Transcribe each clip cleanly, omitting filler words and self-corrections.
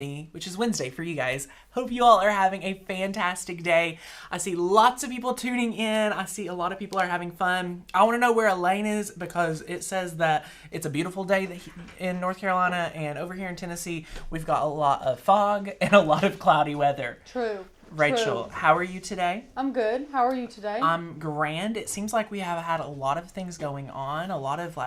which is Wednesday for you guys. Hope you all are having a fantastic day. I see lots of people tuning in. I see a lot of people are having fun. I want to know where Elaine is because it says that it's a beautiful day in North Carolina, and over here in Tennessee, we've got a lot of fog and a lot of cloudy weather. True. Rachel, True. how are you today? I'm good. How are you today? I'm grand. It seems like we have had a lot of things going on, a lot of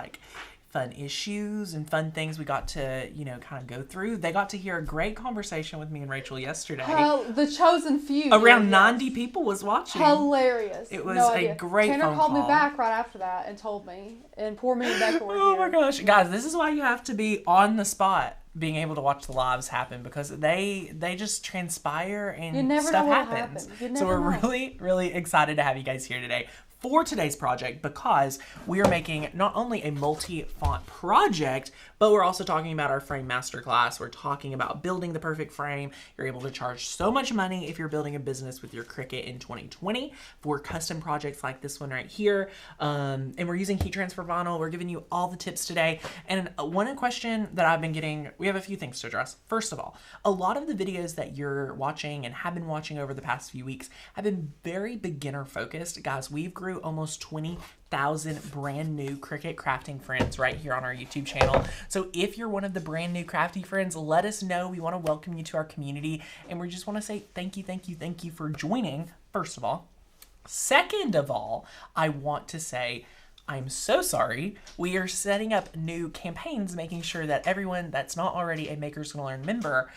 fun issues and fun things we got to, kind of go through. They got to hear a great conversation with me and Rachel yesterday. The chosen few. Around 90 people was watching. Hilarious. It was a great Tanner phone called call. me back right after that and told me, and poor me and Becca were Oh here. my gosh. Guys, this is why you have to be on the spot, being able to watch the lives happen, because they just transpire and You never stuff know what happens. happens. You never So we're know. really, really excited to have you guys here today for today's project, because we are making not only a multi-font project, but we're also talking about our frame masterclass. We're talking about building the perfect frame. You're able to charge so much money if you're building a business with your Cricut in 2020 for custom projects like this one right here. And we're using heat transfer vinyl. We're giving you all the tips today. And one question that I've been getting, we have a few things to address. First of all, a lot of the videos that you're watching and have been watching over the past few weeks have been very beginner focused. Guys, we've grew almost 20,000 brand new Cricut crafting friends right here on our YouTube channel. So if you're one of the brand new crafty friends, let us know. We want to welcome you to our community, and we just want to say thank you for joining, first of all. Second of all, I want to say I'm so sorry. We are setting up new campaigns, making sure that everyone that's not already a Makers Gonna Learn member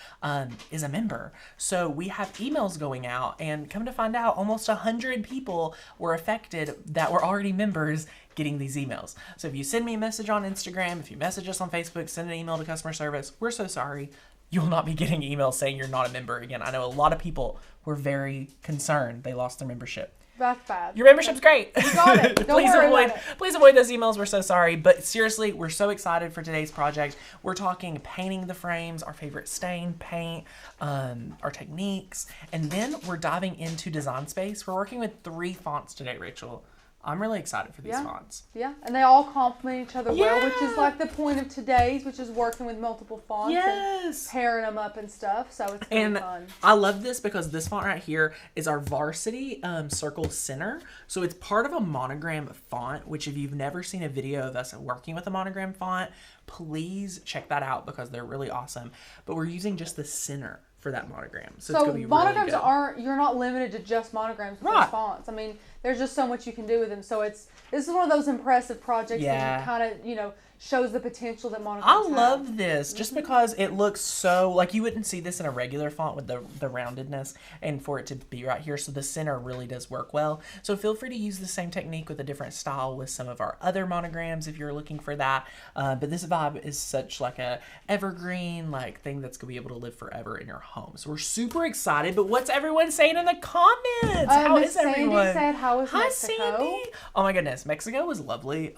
is a member. So we have emails going out, and come to find out, almost 100 people were affected that were already members getting these emails. So if you send me a message on Instagram, if you message us on Facebook, send an email to customer service, we're so sorry. You will not be getting emails saying you're not a member again. I know a lot of people were very concerned they lost their membership. That's bad. Your membership's great. You got it. Don't worry about it. Please avoid those emails. We're so sorry. But seriously, we're so excited for today's project. We're talking painting the frames, our favorite stain, paint, our techniques. And then we're diving into design space. We're working with 3 fonts today, Rachel. I'm really excited for these fonts. Yeah, and they all complement each other well, which is Yeah. like the point of today's, which is working with multiple fonts Yes. and pairing them up and stuff. So it's really And fun. I love this because this font right here is our varsity circle center. So it's part of a monogram font, which if you've never seen a video of us working with a monogram font, please check that out because they're really awesome. But we're using just the center for that monogram. So it's going to be really monograms good. you're not limited to just monograms with Right. those fonts. I mean, there's just so much you can do with them. So this is one of those impressive projects that you kind of, shows the potential that monograms I have. love this just because it looks so, you wouldn't see this in a regular font with the roundedness, and for it to be right here, so the center really does work well. So feel free to use the same technique with a different style with some of our other monograms if you're looking for that. But this vibe is such a evergreen thing that's going to be able to live forever in your home. So we're super excited, but what's everyone saying in the comments? How Miss is everyone? Sandy said, how is Hi, Mexico? Sandy. Oh my goodness, Mexico was lovely.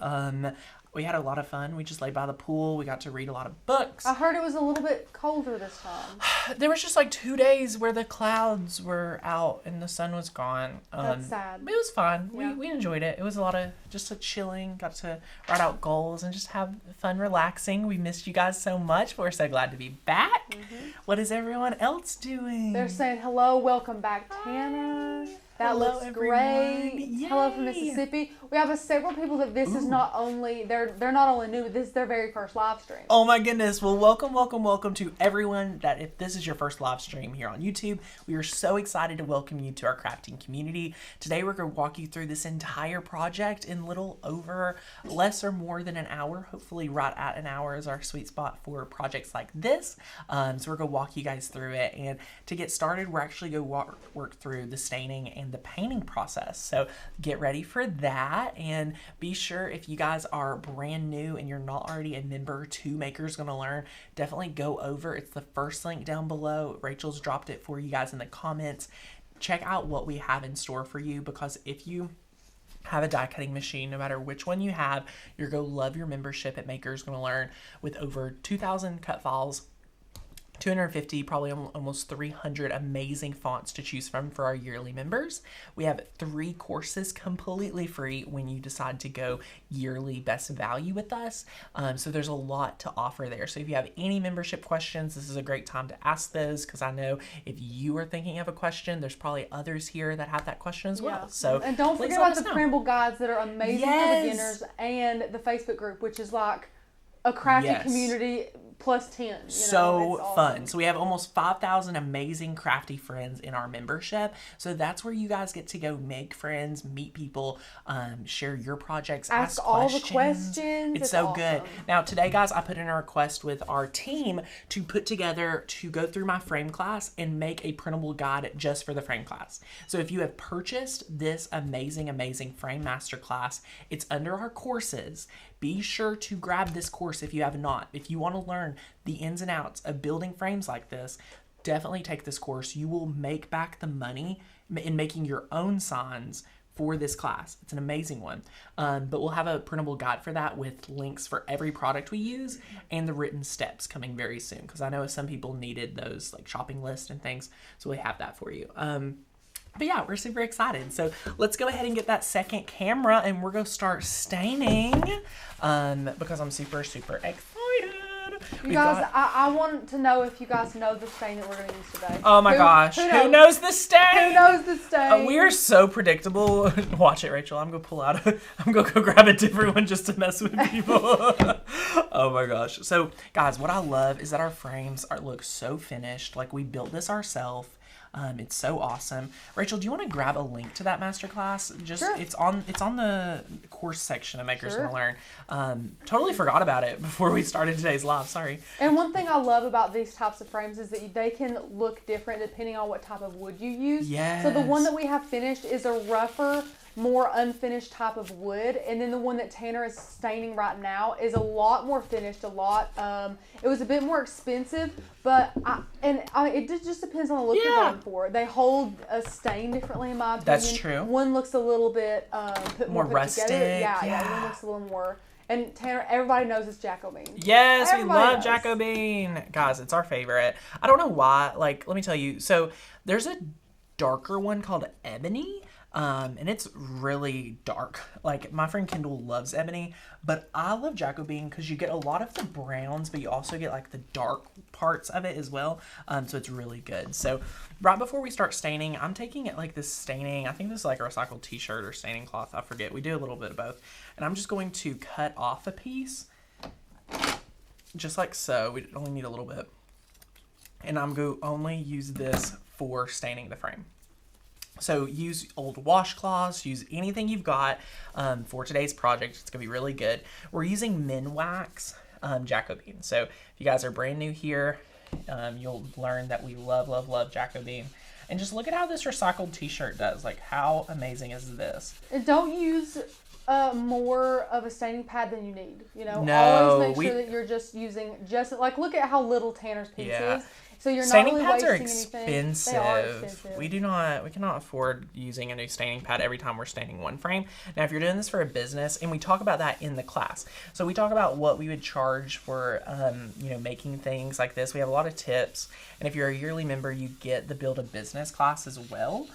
We had a lot of fun. We just laid by the pool. We got to read a lot of books. I heard it was a little bit colder this time. There was just 2 days where the clouds were out and the sun was gone. That's sad. But it was fun. Yeah. We enjoyed it. It was a lot of just a chilling. Got to write out goals and just have fun relaxing. We missed you guys so much, but we're so glad to be back. What is everyone else doing? They're saying, hello, welcome back, Tanner. That Hello, looks everyone. great. Yay. Hello from Mississippi. We have several people that this is not only, they're not only new, but this is their very first live stream. Oh my goodness. Well, welcome to everyone that if this is your first live stream here on YouTube, we are so excited to welcome you to our crafting community. Today, we're going to walk you through this entire project in less or more than an hour. Hopefully right at an hour is our sweet spot for projects like this. So we're going to walk you guys through it. And to get started, we're actually going to work through the staining and the painting process. So get ready for that, and be sure if you guys are brand new and you're not already a member to Makers Gonna Learn, definitely go over. It's the first link down below. Rachel's dropped it for you guys in the comments. Check out what we have in store for you, because if you have a die cutting machine, no matter which one you have, you're going to love your membership at Makers Gonna Learn with over 2,000 cut files, 250, probably almost 300 amazing fonts to choose from for our yearly members. We have 3 courses completely free when you decide to go yearly best value with us. So there's a lot to offer there. So if you have any membership questions, this is a great time to ask those, because I know if you are thinking of a question, there's probably others here that have that question as well. So and don't forget about the printable guides that are amazing for beginners, and the Facebook group, which is like a crafty community plus 10. So awesome. fun. So we have almost 5,000 amazing crafty friends in our membership. So that's where you guys get to go make friends, meet people, share your projects, ask all the questions. It's so awesome. Good. Now today, guys, I put in a request with our team to put together, to go through my frame class and make a printable guide just for the frame class. So if you have purchased this amazing frame masterclass, it's under our courses. Be sure to grab this course if you have not. If you want to learn the ins and outs of building frames like this, definitely take this course. You will make back the money in making your own signs for this class. It's an amazing one. But we'll have a printable guide for that with links for every product we use and the written steps coming very soon, because I know some people needed those like shopping lists and things. So we have that for you. But yeah, we're super excited. So let's go ahead and get that second camera and we're going to start staining because I'm super excited. You guys, I want to know if you guys know the stain that we're going to use today. Oh my gosh. Who knows the stain? Who knows the stain? We are so predictable. Watch it, Rachel. I'm going to pull out. I'm going to go grab a different one just to mess with people. Oh my gosh. So guys, what I love is that our frames look so finished. Like we built this ourselves. It's so awesome. Rachel, do you want to grab a link to that masterclass? Sure. It's on the course section of Makers Gonna Learn. Totally forgot about it before we started today's live. Sorry. And one thing I love about these types of frames is that they can look different depending on what type of wood you use. Yes. So the one that we have finished is a rougher, more unfinished type of wood, and then the one that Tanner is staining right now is a lot more finished. It was a bit more expensive, but it just depends on the look you're going for. They hold a stain differently, in my opinion. That's true. One looks a little bit more rustic. Together. Yeah. One looks a little more. And Tanner, everybody knows it's Jacobine. Yes, everybody we love Jacobine. Guys, it's our favorite. I don't know why. Like, let me tell you. So there's a darker one called Ebony. And it's really dark. Like my friend Kendall loves Ebony, but I love Jacobine because you get a lot of the browns, but you also get like the dark parts of it as well. So it's really good. So right before we start staining, I'm taking it like this staining. I think this is like a recycled t-shirt or staining cloth. I forget. We do a little bit of both. And I'm just going to cut off a piece just like so. We only need a little bit. And I'm going to only use this for staining the frame. So use old washcloths, use anything you've got for today's project. It's going to be really good. We're using Minwax Jacobine. So if you guys are brand new here, you'll learn that we love Jacobine. And just look at how this recycled t-shirt does. Like, how amazing is this? And don't use more of a staining pad than you need. No, always make sure that you're just using like, look at how little Tanner's piece is. So you're staining not pads really are wasting expensive. anything. They are expensive. We cannot afford using a new staining pad every time we're staining one frame. Now, if you're doing this for a business, and we talk about that in the class, so we talk about what we would charge for, making things like this. We have a lot of tips, and if you're a yearly member, you get the Build a Business class as well.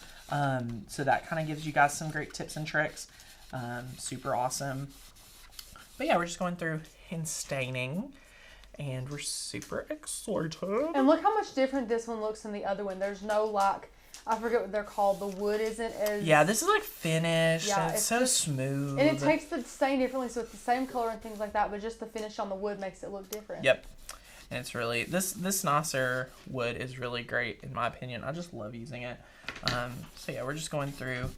So that kind of gives you guys some great tips and tricks. Super awesome. But yeah, we're just going through and staining. And we're super excited. And look how much different this one looks than the other one. There's no like, I forget what they're called. The wood isn't as... Yeah, this is like finished. Yeah, and it's so smooth. And it takes the stain differently, so it's the same color and things like that, but just the finish on the wood makes it look different. Yep. And it's really, this Nasser wood is really great in my opinion. I just love using it. So yeah, we're just going through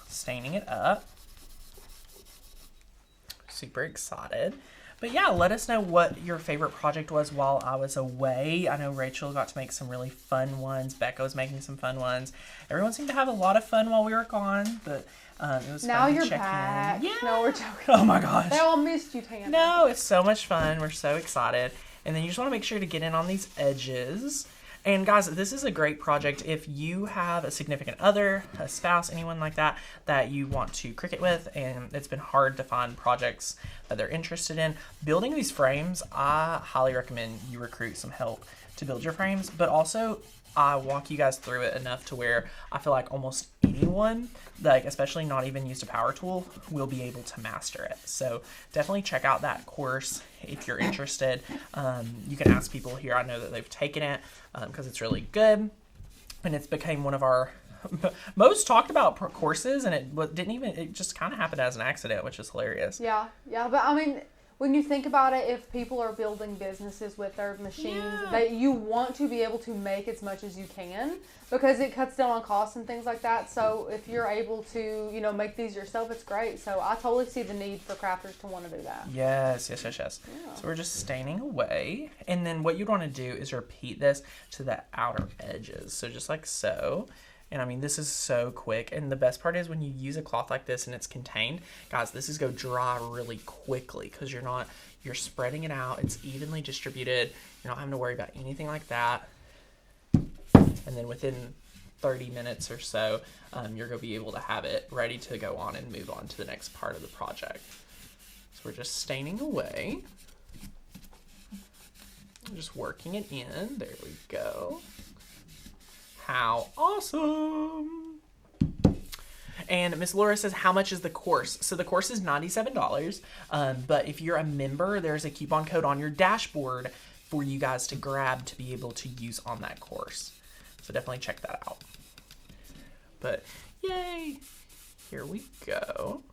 staining it up. Super excited. But yeah, let us know what your favorite project was while I was away. I know Rachel got to make some really fun ones. Becca was making some fun ones. Everyone seemed to have a lot of fun while we were gone, but it was now fun you're to check back. in. Yeah. No, we're joking. Oh my gosh. They all missed you, Tanner. No, it's so much fun. We're so excited. And then you just want to make sure to get in on these edges. And guys, this is a great project if you have a significant other, a spouse, anyone like that, that you want to Cricut with, and it's been hard to find projects that they're interested in. Building these frames, I highly recommend you recruit some help to to build your frames, but also I walk you guys through it enough to where I feel like almost anyone, like especially not even used a power tool, will be able to master it. So definitely check out that course if you're interested. You can ask people here. I know that they've taken it because it's really good, and it's became one of our most talked about courses, and it just kind of happened as an accident, which is hilarious. Yeah, but I mean, when you think about it, if people are building businesses with their machines, that you want to be able to make as much as you can, because it cuts down on costs and things like that. So if you're able to, make these yourself, it's great. So I totally see the need for crafters to want to do that. Yes. Yeah. So we're just staining away. And then what you want to do is repeat this to the outer edges. So just like so. And I mean, this is so quick. And the best part is when you use a cloth like this and it's contained, guys, this is going to dry really quickly because you're spreading it out. It's evenly distributed. You're not having to worry about anything like that. And then within 30 minutes or so, you're going to be able to have it ready to go on and move on to the next part of the project. So we're just staining away. Just working it in. There we go. How awesome. And Miss Laura says, how much is the course? So the course is $97. But if you're a member, there's a coupon code on your dashboard for you guys to grab to be able to use on that course. So definitely check that out. But yay. Here we go.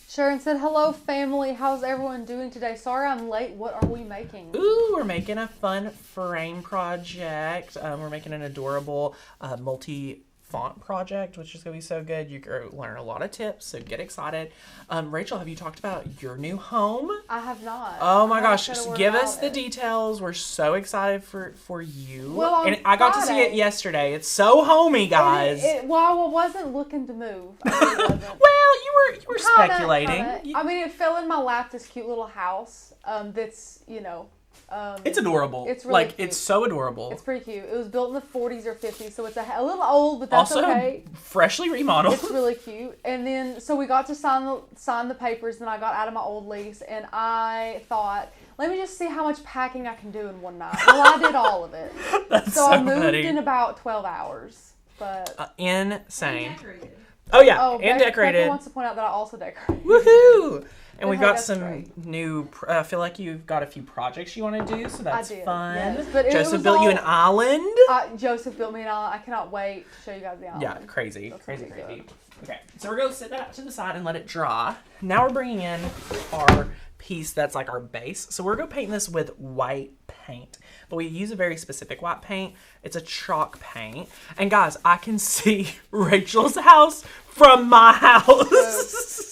Sharon said, hello family, how's everyone doing today? Sorry I'm late, what are we making? Ooh, we're making a fun frame project. We're making an adorable multi-font project, which is going to be so good. You're going to learn a lot of tips, so get excited. Rachel, have you talked about your new home? I have not. Oh my gosh, just give us the details. We're so excited for you. Well, and I got to see it yesterday. It's so homey, guys. Well, I wasn't looking to move. I really wasn't. Well, you were speculating. I mean, it fell in my lap, this cute little house that's, it's adorable. It's really cute. It's so adorable. It's pretty cute. It was built in the 40s or 50s, so it's a little old, but that's also, okay. Freshly remodeled. It's really cute. And then, so we got to sign the papers, then I got out of my old lease, and I thought, let me just see how much packing I can do in one night. Well, I did all of it. That's so I moved funny. In about 12 hours. But insane. And decorated. Oh, yeah, and decorated. Becca wants to point out that I also decorated. Woohoo! And we've got that's some great. new, I feel like you've got a few projects you want to do, so that's I did, fun. yes. But Joseph built you an island. Joseph built me an island. I cannot wait to show you guys the island. Yeah, crazy. That's Crazy. really good. Okay, so we're going to set that to the side and let it dry. Now we're bringing in our piece that's like our base. So we're going to paint this with white paint. But we use a very specific white paint. It's a chalk paint. And guys, I can see Rachel's house from my house.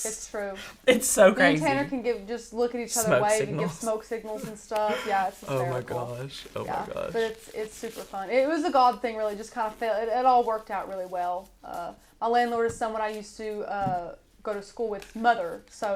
It's true. It's so Me crazy. and Tanner can just look at each other, Smoke wave, signals. and give smoke signals and stuff. Yeah, it's hysterical. Oh my gosh. But it's super fun. It was a God thing, really. Just kind of felt it all worked out really well. My landlord is someone I used to go to school with, mother. So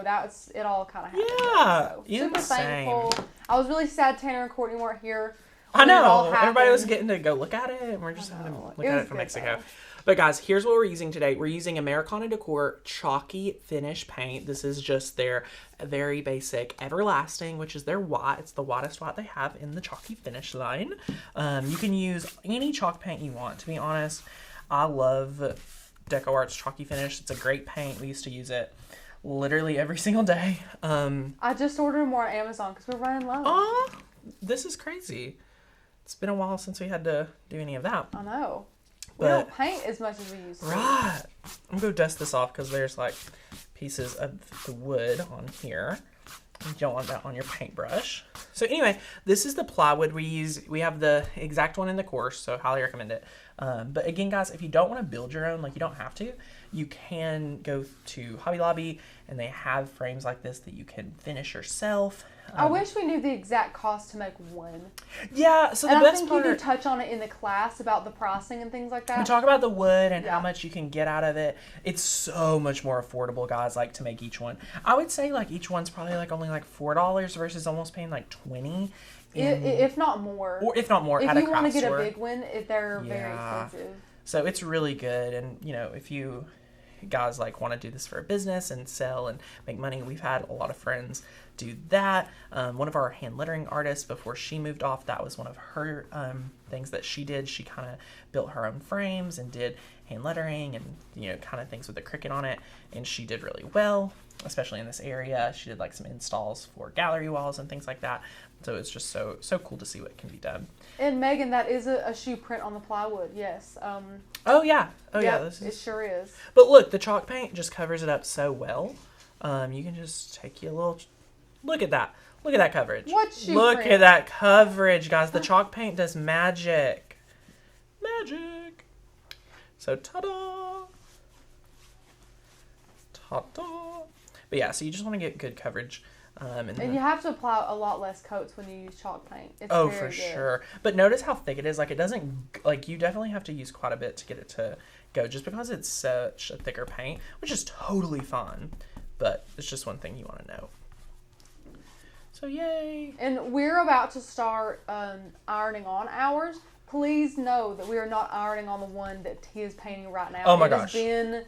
it all kind of happened. Yeah, So, super insane. thankful. I was really sad Tanner and Courtney weren't here. I when it all know. Everybody was happened. getting to go look at it, and we're just having to look It at was it from good, Mexico. though. But guys, here's what we're using today. We're using Americana Decor Chalky Finish Paint. This is just their very basic Everlasting, which is their white. It's the whitest white they have in the Chalky Finish line. You can use any chalk paint you want. To be honest, I love DecoArt's Chalky Finish. It's a great paint. We used to use it literally every single day. I just ordered more on Amazon because we're running low. Oh, this is crazy. It's been a while since we had to do any of that. I know. We But- don't paint as much as we used to. Right. I'm going to dust this off because there's like pieces of the wood on here. You don't want that on your paintbrush. So anyway, this is the plywood we use. We have the exact one in the course, so highly recommend it. But again, guys, if you don't want to build your own, like you don't have to, you can go to Hobby Lobby and they have frames like this that you can finish yourself. I wish we knew the exact cost to make one. Yeah, so the And I best think part... you do touch on it in the class about the pricing and things like that. We talk about the wood and how Yeah. much you can get out of it. It's so much more affordable, guys, like to make each one. I would say like each one's probably like only like $4 versus almost paying like $20. If not more. Or if not more, if at a you want craft to get store. a big one, they're very Yeah. expensive. So it's really good, and you know, if you guys like want to do this for a business and sell and make money, we've had a lot of friends do that. One of our hand lettering artists, before she moved off, that was one of her things that she did. She kind of built her own frames and did hand lettering and, you know, kind of things with the Cricut on it, and she did really well, especially in this area. She did like some installs for gallery walls and things like that. So it's just so cool to see what can be done. And Megan, that is a shoe print on the plywood. Yes. Oh yeah. It sure is. But look, the chalk paint just covers it up so well. You can just take you a little. Look at that. Look at that coverage. What shoe Look print? at that coverage, guys. The chalk paint does magic. Magic. So ta-da. Ta-da. But yeah, so you just want to get good coverage. And you have to apply a lot less coats when you use chalk paint. It's oh, very for good. sure. But notice how thick it is. Like, it doesn't, like, you definitely have to use quite a bit to get it to go, just because it's such a thicker paint, which is totally fine. But it's just one thing you want to know. So, yay. And we're about to start ironing on ours. Please know that we are not ironing on the one that he is painting right now. Oh my It gosh. has been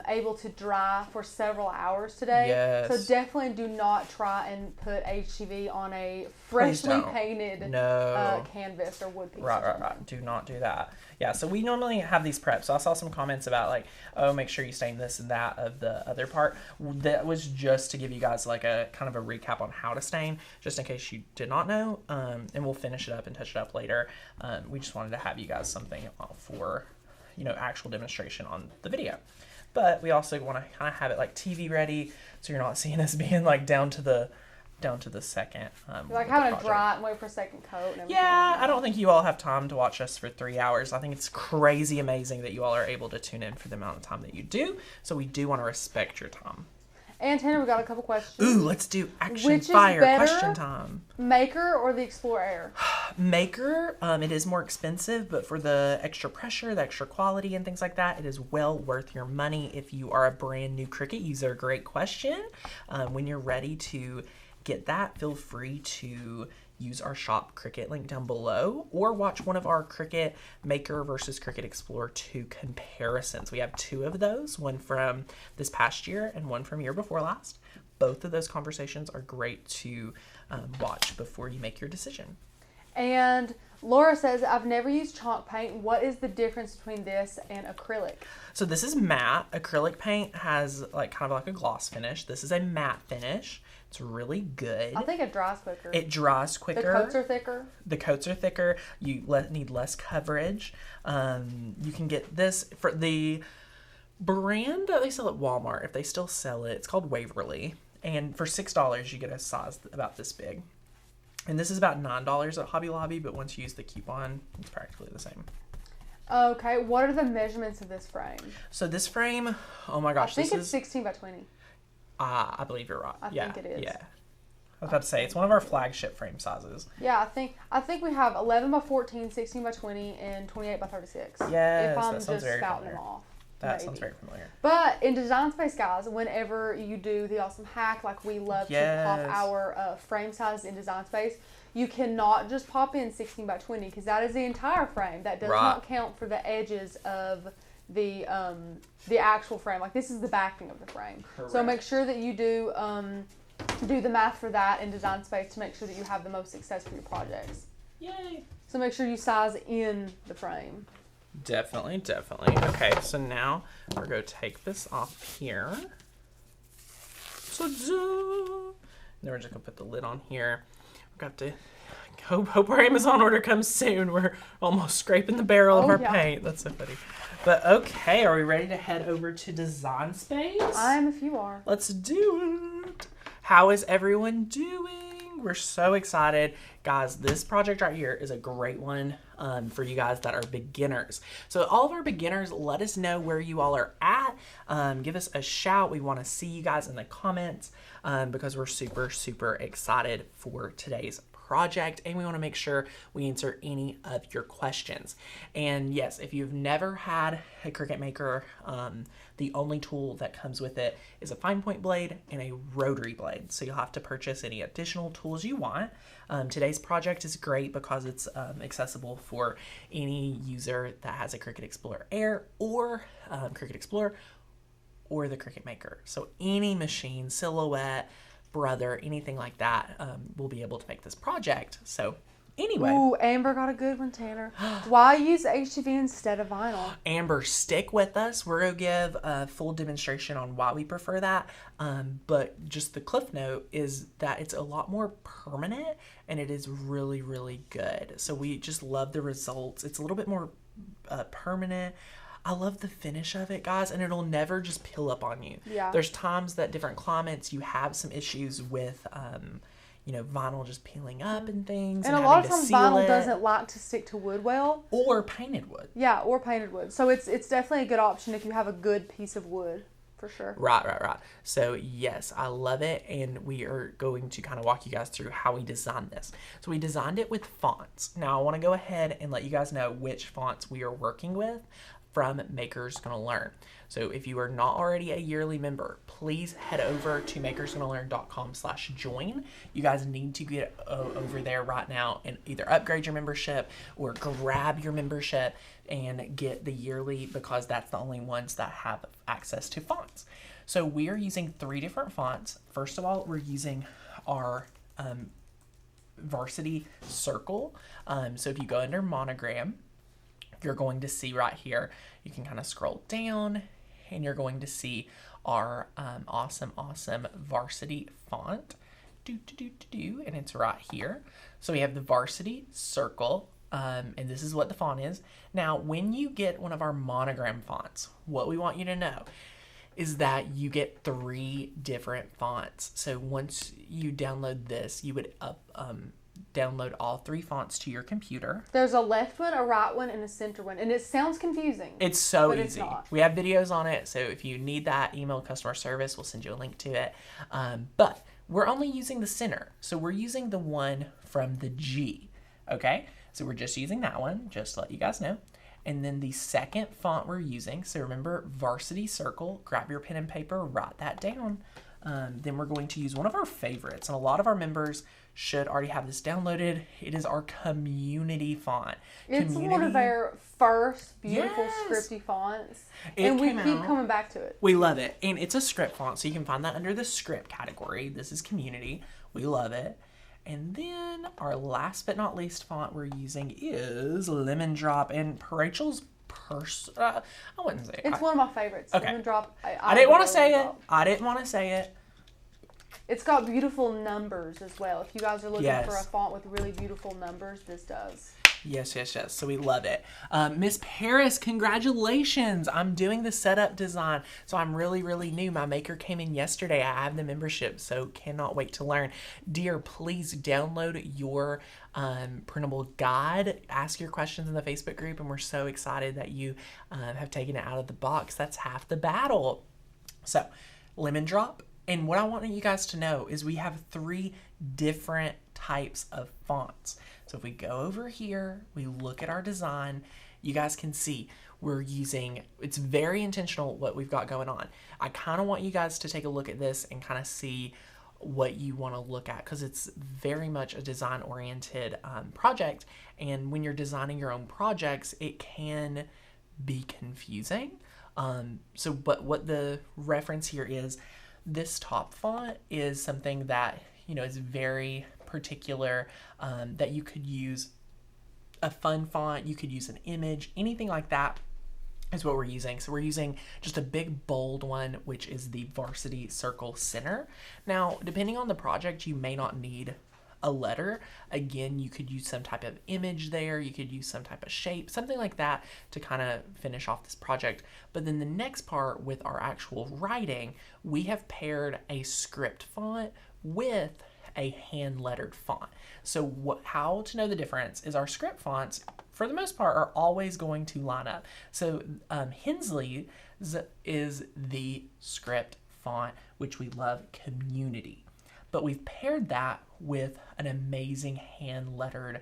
able to dry for several hours today. Yes. So definitely do not try and put HTV on a freshly don't. painted No. canvas or wood piece. Right. Do not do that. Yeah, so we normally have these preps. So I saw some comments about like, oh, make sure you stain this and that of the other part. That was just to give you guys like a kind of a recap on how to stain, just in case you did not know. And we'll finish it up and touch it up later. We just wanted to have you guys something for, you know, actual demonstration on the video. But we also want to kind of have it like TV ready, so you're not seeing us being like down to the second. Like having to dry it and wait for a second coat and everything. Yeah, I don't think you all have time to watch us for 3 hours. I think it's crazy amazing that you all are able to tune in for the amount of time that you do. So we do want to respect your time. And Tanner, we got a couple questions. Ooh, let's do action Which is fire better? question time. Maker or the Explorer Air? Maker, it is more expensive, but for the extra pressure, the extra quality and things like that, it is well worth your money if you are a brand new Cricut user. Great question. When you're ready to get that, feel free to use our shop Cricut link down below, or watch one of our Cricut Maker versus Cricut Explorer 2 comparisons. We have 2 of those, one from this past year and one from year before last. Both of those conversations are great to watch before you make your decision. And Laura says, I've never used chalk paint. What is the difference between this and acrylic? So this is matte. Acrylic paint has like kind of like a gloss finish. This is a matte finish. It's really good. I think it dries quicker. It dries quicker. The coats are thicker. The coats are thicker. You need less coverage. You can get this for the brand that they sell at Walmart. If they still sell it, it's called Waverly. And for $6, you get a size about this big. And this is about $9 at Hobby Lobby, but once you use the coupon, it's practically the same. Okay, what are the measurements of this frame? So this frame, oh my gosh, I think it's 16 by 20. I believe you're right. I think it is. Yeah. I was about to say, it's one of our flagship frame sizes. Yeah, I think we have 11 by 14, 16 by 20, and 28 by 36. Yes, if I'm that sounds just very spouting familiar. them off. That maybe. sounds very familiar. But in Design Space, guys, whenever you do the awesome hack, like we love to pop our frame size in Design Space, you cannot just pop in 16 by 20 because that is the entire frame. That does not count for the edges of the actual frame. Like this is the backing of the frame. Correct. So make sure that you do the math for that in Design Space to make sure that you have the most success for your projects. Yay! So make sure you size in the frame. Definitely. Okay, so now we're going to take this off here. So, then we're just going to put the lid on here. We've got to hope our Amazon order comes soon. We're almost scraping the barrel of our paint. That's so funny. But okay, are we ready to head over to Design Space? I am if you are. Let's do it. How is everyone doing? We're so excited. Guys, this project right here is a great one for you guys that are beginners. So all of our beginners, let us know where you all are at. Give us a shout. We want to see you guys in the comments because we're super excited for today's project, and we want to make sure we answer any of your questions. And yes, if you've never had a Cricut Maker, the only tool that comes with it is a fine point blade and a rotary blade. So you'll have to purchase any additional tools you want. Today's project is great because it's accessible for any user that has a Cricut Explorer Air or Cricut Explorer or the Cricut Maker. So any machine, Silhouette, Brother, anything like that, will be able to make this project. So anyway. Ooh, Amber got a good one, Tanner. Why use HTV instead of vinyl? Amber, stick with us. We're going to give a full demonstration on why we prefer that. But just the cliff note is that it's a lot more permanent and it is really, really good. So we just love the results. It's a little bit more permanent. I love the finish of it, guys, and it'll never just peel up on you. Yeah. There's times that different climates you have some issues with, vinyl just peeling up and things. And a lot of times vinyl doesn't like to stick to wood well. Or painted wood. Yeah, or painted wood. So it's definitely a good option if you have a good piece of wood, for sure. Right. So yes, I love it, and we are going to kind of walk you guys through how we designed this. So we designed it with fonts. Now I want to go ahead and let you guys know which fonts we are working with from Makers Gonna Learn. So if you are not already a yearly member, please head over to makersgonnalearn.com/join. You guys need to get over there right now and either upgrade your membership or grab your membership and get the yearly, because that's the only ones that have access to fonts. So we are using 3 different fonts. First of all, we're using our Varsity Circle. So if you go under Monogram, you're going to see right here, you can kind of scroll down and you're going to see our awesome Varsity font. And it's right here. So we have the Varsity Circle, and this is what the font is. Now, when you get one of our Monogram fonts, what we want you to know is that you get 3 different fonts. So once you download this, you would download all 3 fonts to your computer. There's a left one, a right one, and a center one. And it sounds confusing. It's so but easy. It's not. We have videos on it, so if you need that, email customer service. We'll send you a link to it. But we're only using the center. So we're using the one from the G. Okay? So we're just using that one, just to let you guys know. And then the second font we're using, so remember Varsity Circle, grab your pen and paper, write that down. Then we're going to use one of our favorites, and a lot of our members should already have this downloaded. It is our Community font. It's one of our first beautiful scripty fonts, and we keep coming back to it. We love it, and it's a script font, so you can find that under the script category. This is Community. We love it. And then our last but not least font we're using is Lemon Drop, and Rachel's I wouldn't say it. It's one of my favorites. Okay. Lemon Drop. I didn't want to say it. I didn't want to say it. It's got beautiful numbers as well. If you guys are looking Yes. for a font with really beautiful numbers, this does. Yes. So we love it. Miss Paris, congratulations. I'm doing the setup design. So I'm really, really new. My maker came in yesterday. I have the membership, so cannot wait to learn. Dear, please download your printable guide. Ask your questions in the Facebook group, and we're so excited that you have taken it out of the box. That's half the battle. So, Lemon Drop. And what I want you guys to know is we have 3 different types of fonts. So if we go over here, we look at our design, you guys can see we're using, it's very intentional what we've got going on. I kind of want you guys to take a look at this and kind of see what you want to look at, because it's very much a design-oriented project. And when you're designing your own projects, it can be confusing. But what the reference here is, this top font is something that, is very particular, that you could use a fun font, you could use an image, anything like that is what we're using. So we're using just a big bold one, which is the Varsity Circle Center. Now, depending on the project, you may not need a letter. Again, you could use some type of image there, you could use some type of shape, something like that to kind of finish off this project. But then the next part with our actual writing, we have paired a script font with a hand lettered font. So how to know the difference is our script fonts, for the most part, are always going to line up. So Hensley's is the script font, which we love, Community. But we've paired that with an amazing hand lettered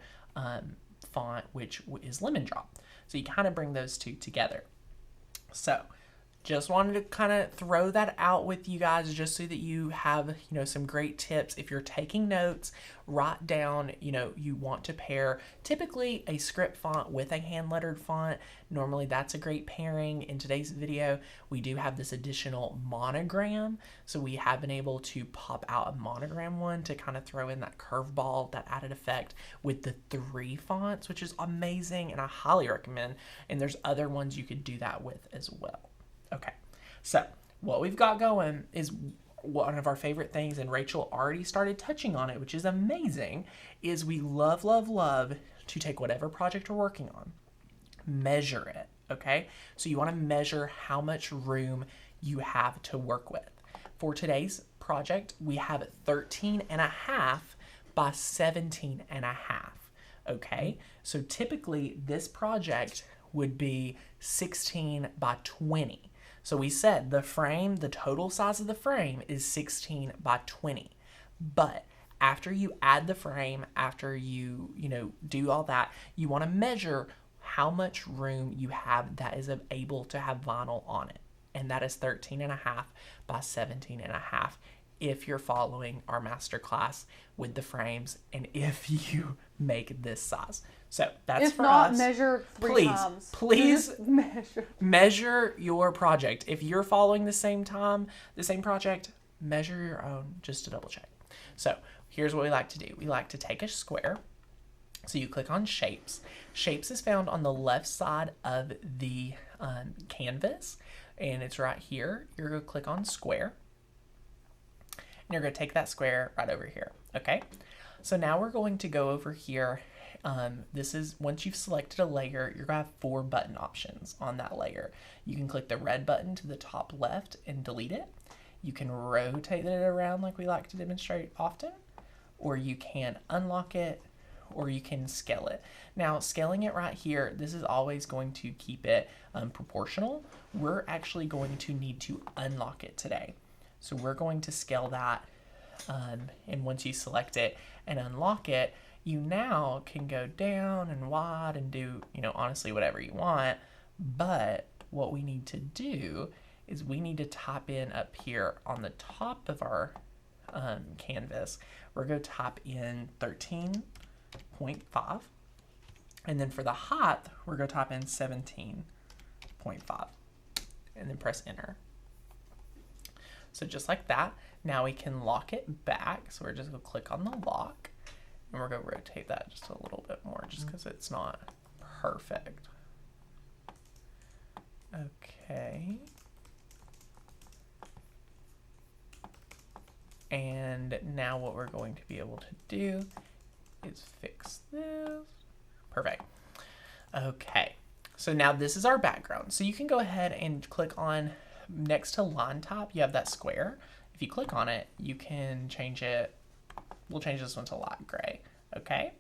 font, which is Lemon Drop. So you kind of bring those 2 together. So just wanted to kind of throw that out with you guys just so that you have, some great tips. If you're taking notes, write down, you want to pair typically a script font with a hand lettered font. Normally that's a great pairing. In today's video, we do have this additional monogram. So we have been able to pop out a monogram one to kind of throw in that curveball, that added effect with the 3 fonts, which is amazing and I highly recommend. And there's other ones you could do that with as well. Okay, so what we've got going is one of our favorite things, and Rachel already started touching on it, which is amazing, is we love, love, love to take whatever project we're working on, measure it, okay? So you want to measure how much room you have to work with. For today's project, we have 13.5 by 17.5, okay? So typically this project would be 16 by 20. So we said the frame, the total size of the frame is 16 by 20. But after you add the frame, after you do all that, you want to measure how much room you have that is able to have vinyl on it. And that is 13.5 by 17.5 if you're following our masterclass with the frames and if you make this size. So that's if for not, us. measure 3 times. Please measure your project. If you're following the same project, measure your own just to double check. So here's what we like to do. We like to take a square. So you click on shapes. Shapes is found on the left side of the canvas, and it's right here. You're going to click on square, and you're going to take that square right over here. Okay. So now we're going to go over here. This is once you've selected a layer, you're gonna have 4 button options on that layer. You can click the red button to the top left and delete it. You can rotate it around like we like to demonstrate often, or you can unlock it, or you can scale it. Now, scaling it right here, this is always going to keep it proportional. We're actually going to need to unlock it today. So we're going to scale that, and once you select it and unlock it, you now can go down and wide and do, honestly, whatever you want. But what we need to do is we need to type in up here on the top of our canvas. We're going to type in 13.5. And then for the height, we're going to type in 17.5. And then press enter. So just like that, now we can lock it back. So we're just going to click on the lock. And we're going to rotate that just a little bit more just because it's not perfect. Okay. And now what we're going to be able to do is fix this. Perfect. Okay. So now this is our background. So you can go ahead and click on next to line type. You have that square. If you click on it, you can change it. We'll change this one to light gray, okay?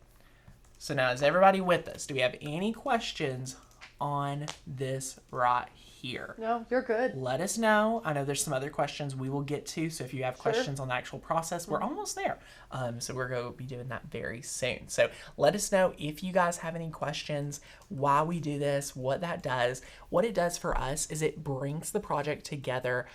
So now is everybody with us? Do we have any questions on this right here? No, you're good. Let us know. I know there's some other questions we will get to, so if you have questions on the actual process, we're almost there. So we're going to be doing that very soon. So let us know if you guys have any questions, why we do this, what that does. What it does for us is it brings the project together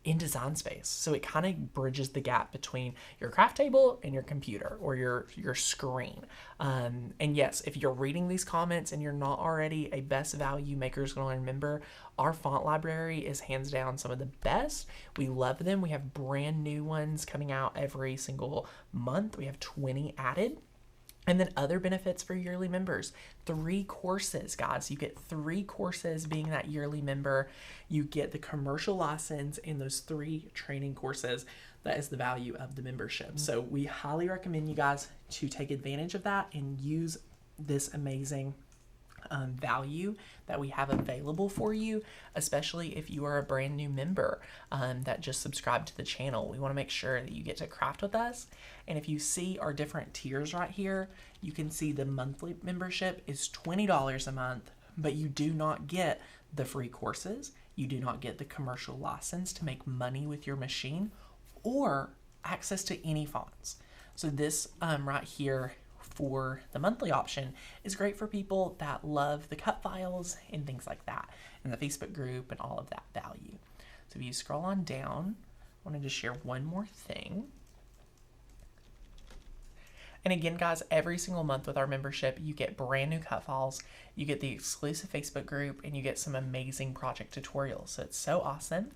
in Design Space. So it kind of bridges the gap between your craft table and your computer or your screen. And yes, if you're reading these comments and you're not already a Best Value Makers Learn member, our font library is hands down some of the best. We love them. We have brand new ones coming out every single month. We have 20 added. And then other benefits for yearly members, 3 courses, guys. You get 3 courses being that yearly member. You get the commercial license in those 3 training courses. That is the value of the membership. So we highly recommend you guys to take advantage of that and use this amazing value that we have available for you, especially if you are a brand new member that just subscribed to the channel. We want to make sure that you get to craft with us. And if you see our different tiers right here, you can see the monthly membership is $20 a month, but you do not get the free courses. You do not get the commercial license to make money with your machine or access to any fonts. So this right here, for the monthly option is great for people that love the cut files and things like that, and the Facebook group and all of that value. So if you scroll on down, I wanted to share one more thing. And again, guys, every single month with our membership, you get brand new cut files, you get the exclusive Facebook group, and you get some amazing project tutorials. So it's so awesome.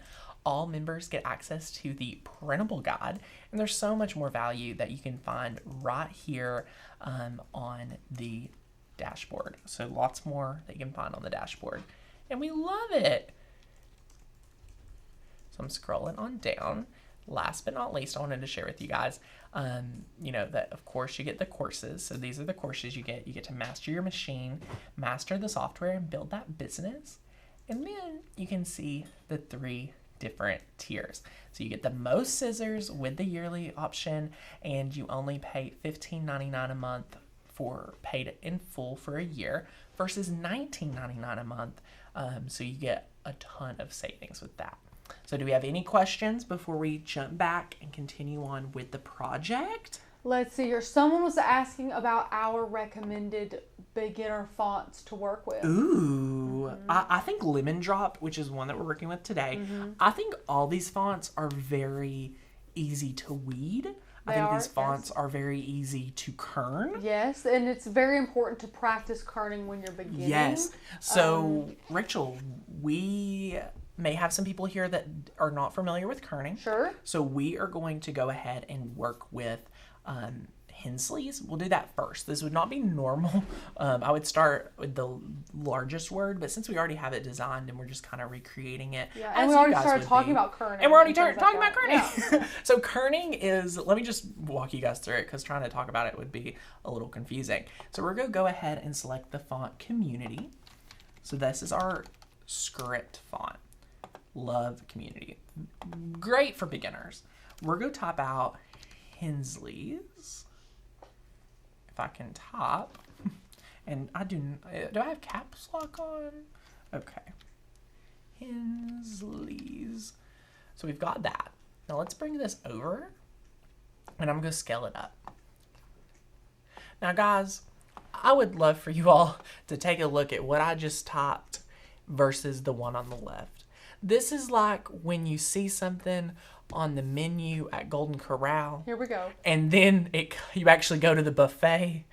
All members get access to the printable guide, and there's so much more value that you can find right here on the dashboard. So lots more that you can find on the dashboard, and we love it. So I'm scrolling on down. Last but not least, I wanted to share with you guys, that of course you get the courses. So these are the courses you get. You get to master your machine, master the software, and build that business. And then you can see the 3 different tiers. So you get the most scissors with the yearly option, and you only pay $15.99 a month for paid in full for a year versus $19.99 a month. So you get a ton of savings with that. So do we have any questions before we jump back and continue on with the project? Let's see here. Someone was asking about our recommended beginner fonts to work with. Ooh, I think Lemon Drop, which is one that we're working with today, I think all these fonts are very easy to weed. I think these fonts are very easy to kern. Yes, and it's very important to practice kerning when you're beginning. Yes. So, Rachel, we may have some people here that are not familiar with kerning. Sure. So we are going to go ahead and work with Hensley's. We'll do that first. This would not be normal. I would start with the largest word, but since we already have it designed and we're just kind of recreating it. Yeah, and we already started talking about kerning. And we're already talking about kerning. Yeah. So kerning is, let me just walk you guys through it because trying to talk about it would be a little confusing. So we're going to go ahead and select the font Community. So this is our script font. Love Community. Great for beginners. We're going to type out Hensley's. If I can type. And do I have caps lock on? Okay. Hensley's. So we've got that. Now let's bring this over. And I'm going to scale it up. Now guys, I would love for you all to take a look at what I just typed versus the one on the left. This is like when you see something on the menu at Golden Corral. Here we go. And then you actually go to the buffet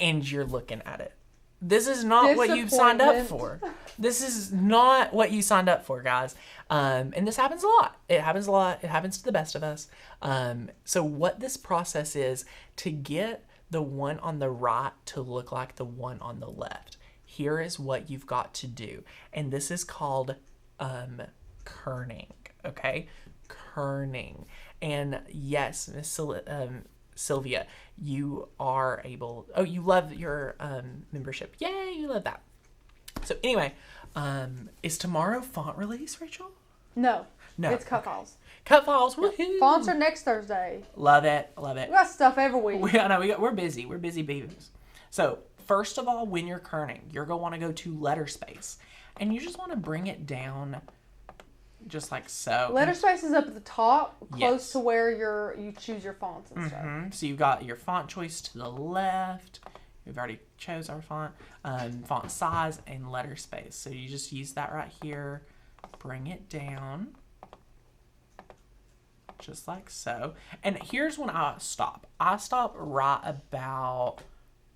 and you're looking at it. This is not what you've signed up for. This is not what you signed up for, guys. And this happens a lot. It happens a lot. It happens to the best of us. So what this process is to get the one on the right to look like the one on the left. Here is what you've got to do. And this is called kerning, okay? Kerning. And yes, Miss Sylvia, you are able, you love your membership. Yay, you love that. So anyway, is tomorrow font release, Rachel? No. No. It's cut files. Cut files, woohoo! Fonts are next Thursday. Love it, love it. We got stuff every week. We're busy. We're busy beavers. So first of all, when you're kerning, you're going to want to go to letter space. And you just want to bring it down just like so. Letter space is up at the top, close Yes. to where you choose your fonts and stuff. So you've got your font choice to the left. We've already chose our font. Font size and letter space. So you just use that right here. Bring it down. Just like so. And here's when I stop. I stop right about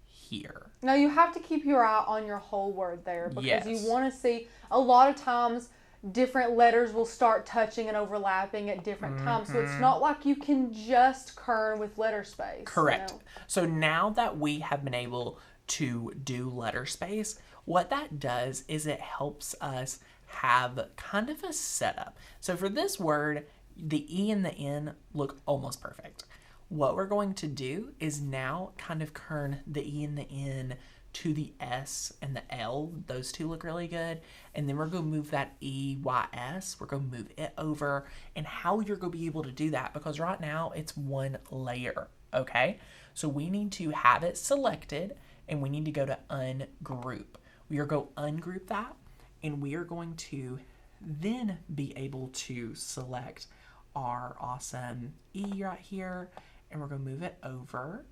here. Now you have to keep your eye on your whole word there because Yes. you want to see a lot of times different letters will start touching and overlapping at different times. So it's not like you can just kern with letter space. Correct. You know? So now that we have been able to do letter space, what that does is it helps us have kind of a setup. So for this word, the E and the N look almost perfect. What we're going to do is now kind of kern the E and the N to the S and the L. Those two look really good. And then we're going to move that EYS. We're going to move it over. And how you're going to be able to do that, because right now it's one layer, okay? So we need to have it selected and we need to go to ungroup. We are going to ungroup that and we are going to then be able to select our awesome E right here. And we're going to move it over.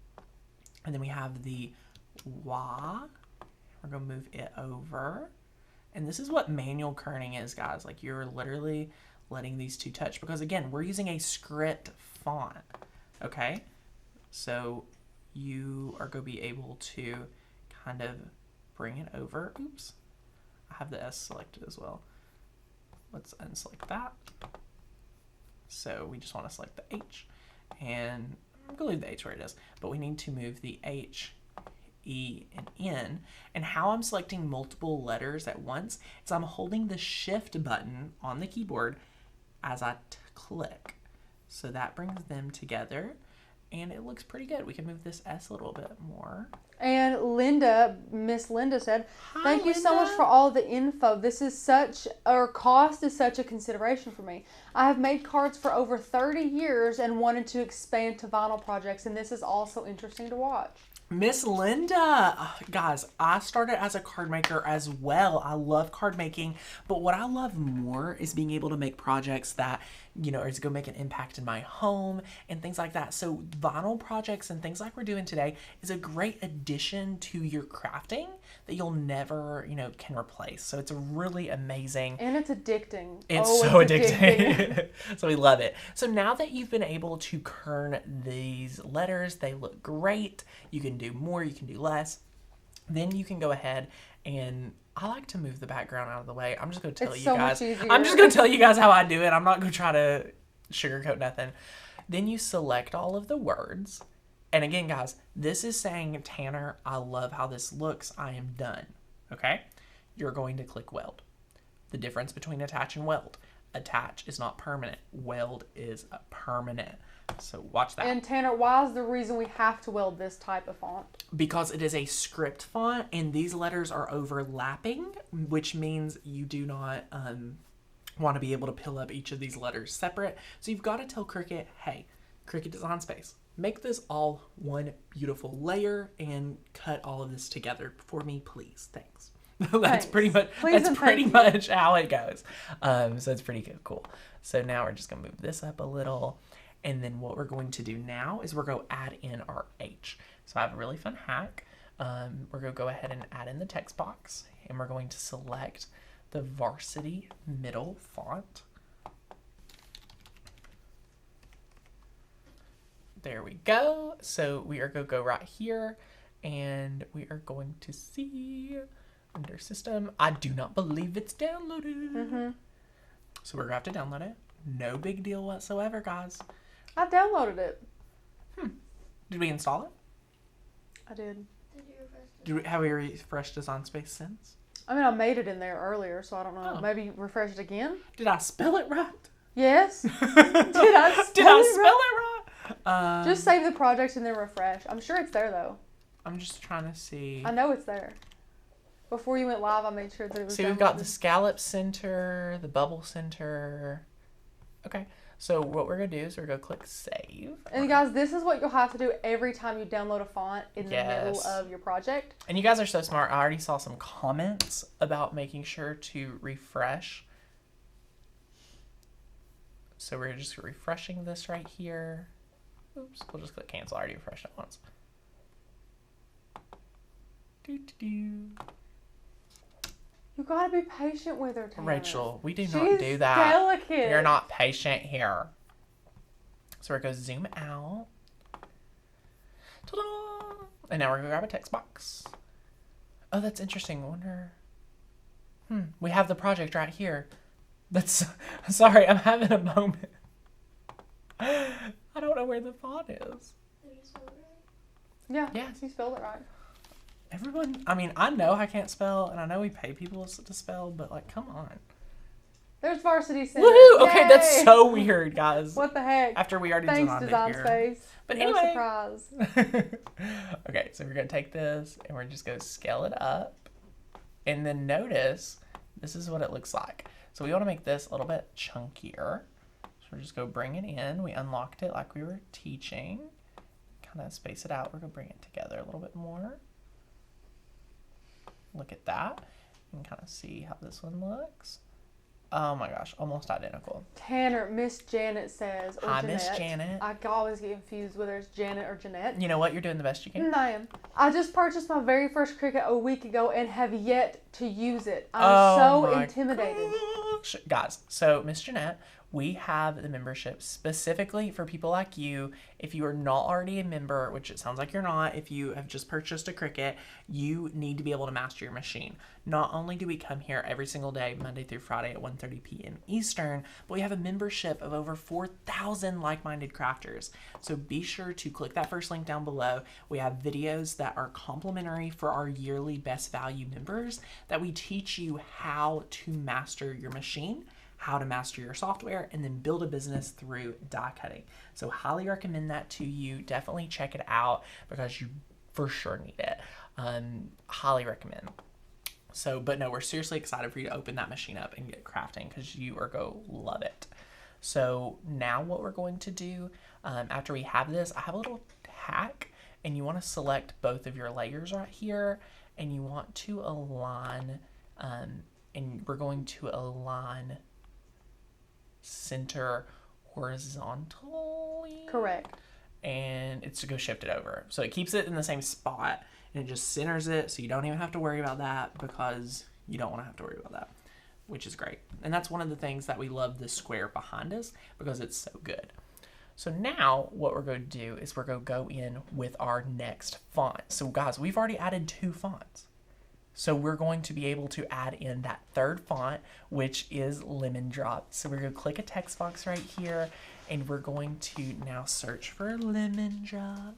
And then we have the Y. We're going to move it over. And this is what manual kerning is, guys. Like, you're literally letting these two touch. Because, again, we're using a script font. Okay? So you are going to be able to kind of bring it over. Oops. I have the S selected as well. Let's unselect that. So we just want to select the H. And I'm going to leave the H where it is. But we need to move the H, E, and N. And how I'm selecting multiple letters at once is I'm holding the Shift button on the keyboard as I click. So that brings them together. And it looks pretty good. We can move this S a little bit more. And Miss Linda said, Hi, thank you so much for all the info. This is cost is such a consideration for me. I have made cards for over 30 years and wanted to expand to vinyl projects, and this is also interesting to watch. Miss Linda, guys, I started as a card maker as well. I love card making, but what I love more is being able to make projects that, you know, is going to make an impact in my home and things like that. So vinyl projects and things like we're doing today is a great addition to your crafting that you'll never, you know, can replace. So it's a really amazing. And it's addicting. It's so addicting. So we love it. So now that you've been able to kern these letters, they look great. You can do more, you can do less. Then you can go ahead and I like to move the background out of the way. I'm just going to tell you guys. I'm just going to tell you guys how I do it. I'm not going to try to sugarcoat nothing. Then you select all of the words. And again, guys, this is saying, Tanner, I love how this looks. I am done. Okay? You're going to click weld. The difference between attach and weld. Attach is not permanent. Weld is permanent. So watch that. And Tanner, why is the reason we have to weld this type of font? Because it is a script font and these letters are overlapping, which means you do not want to be able to pull up each of these letters separate. So you've got to tell Cricut, hey, Cricut Design Space, make this all one beautiful layer and cut all of this together for me, please. Thanks. That's pretty much how it goes. So it's pretty cool. So now we're just gonna move this up a little, and then what we're going to do now is we're going to add in our H. So I have a really fun hack. We're going to go ahead and add in the text box, and we're going to select the varsity middle font. There we go. So we are going to go right here, and we are going to see under system. I do not believe it's downloaded. Mm-hmm. So we're going to have to download it. No big deal whatsoever, guys. I downloaded it. Did we install it? I did. Have we refreshed Design Space since? I mean, I made it in there earlier, so I don't know. Oh. Maybe refresh it again? Did I spell it right? Yes. Did I spell it right? Just save the project and then refresh. I'm sure it's there, though. I'm just trying to see. I know it's there. Before you went live, I made sure that it was See, we've got the scallop center, the bubble center. Okay. So what we're going to do is we're going to click save. And guys, this is what you'll have to do every time you download a font in the middle of your project. And you guys are so smart. I already saw some comments about making sure to refresh. So we're just refreshing this right here. Oops, we'll just click cancel. I already refreshed it once. You gotta be patient with her, Tanner. Rachel, we do not do that. Delicate. You're not patient here. So we're going to zoom out. Ta-da! And now we're going to grab a text box. Oh, that's interesting. I wonder. We have the project right here. That's. Sorry, I'm having a moment. I don't know where the font is. Did you spell it right? Yeah, you spelled it right. Everyone, I mean, I know I can't spell, and I know we pay people to spell, but, like, come on. There's Varsity Center. Woohoo! Okay, that's so weird, guys. What the heck? After we already Thanks, Design here. Space. But no anyway. surprise. Okay, so we're going to take this, and we're just going to scale it up. And then notice, this is what it looks like. So we want to make this a little bit chunkier. So we're just going to bring it in. We unlocked it like we were teaching. Kind of space it out. We're going to bring it together a little bit more. Look at that. You can kind of see how this one looks. Oh my gosh, almost identical. Tanner, Miss Janet says, or Hi, Jeanette. Miss Janet. I always get confused whether it's Janet or Jeanette. You know what? You're doing the best you can. I am. I just purchased my very first Cricut a week ago and have yet to use it. I'm so intimidated. Gosh. Guys, so Miss Jeanette, we have the membership specifically for people like you. If you are not already a member, which it sounds like you're not, if you have just purchased a Cricut, you need to be able to master your machine. Not only do we come here every single day, Monday through Friday at 1:30 p.m. Eastern, but we have a membership of over 4,000 like-minded crafters. So be sure to click that first link down below. We have videos that are complimentary for our yearly best value members that we teach you how to master your machine, how to master your software, and then build a business through die cutting. So highly recommend that to you. Definitely check it out because you for sure need it. Highly recommend. So, but no, we're seriously excited for you to open that machine up and get crafting because you are going to love it. So now what we're going to do, after we have this, I have a little hack, and you want to select both of your layers right here, and you want to align, and we're going to align center horizontally. Correct. And it's to go shift it over. So it keeps it in the same spot, and it just centers it, so you don't even have to worry about that because you don't want to have to worry about that, which is great. And that's one of the things that we love the square behind us because it's so good. So now what we're going to do is we're going to go in with our next font. So guys, we've already added 2 fonts. So we're going to be able to add in that third font, which is Lemon Drop. So we're going to click a text box right here, and we're going to now search for Lemon Drop.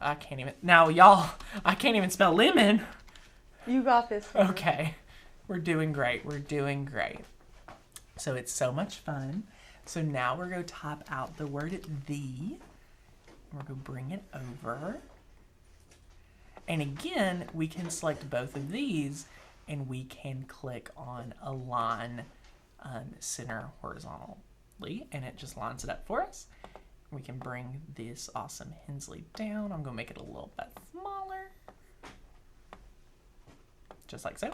I can't even, now y'all, I can't even spell lemon. You got this. Tanner. Okay, we're doing great. We're doing great. So it's so much fun. So now we're going to type out the word the. We're going to bring it over. And again, we can select both of these, and we can click on Align Center Horizontally, and it just lines it up for us. We can bring this awesome Hensley down. I'm going to make it a little bit smaller. Just like so.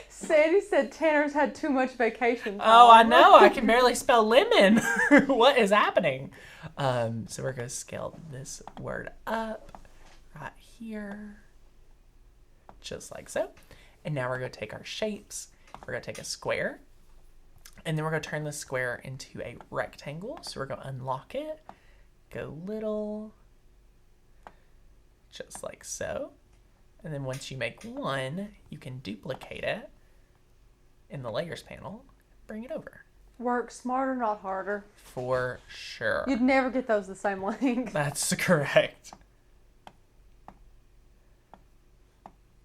Sandy said Tanner's had too much vacation time. Oh, I know. I can barely spell lemon. What is happening? So we're going to scale this word up right here. Just like so. And now we're going to take our shapes. We're going to take a square. And then we're going to turn the square into a rectangle. So we're going to unlock it. Go little. Just like so. And then once you make one, you can duplicate it in the layers panel, bring it over. Work smarter, not harder. For sure. You'd never get those the same length. That's correct.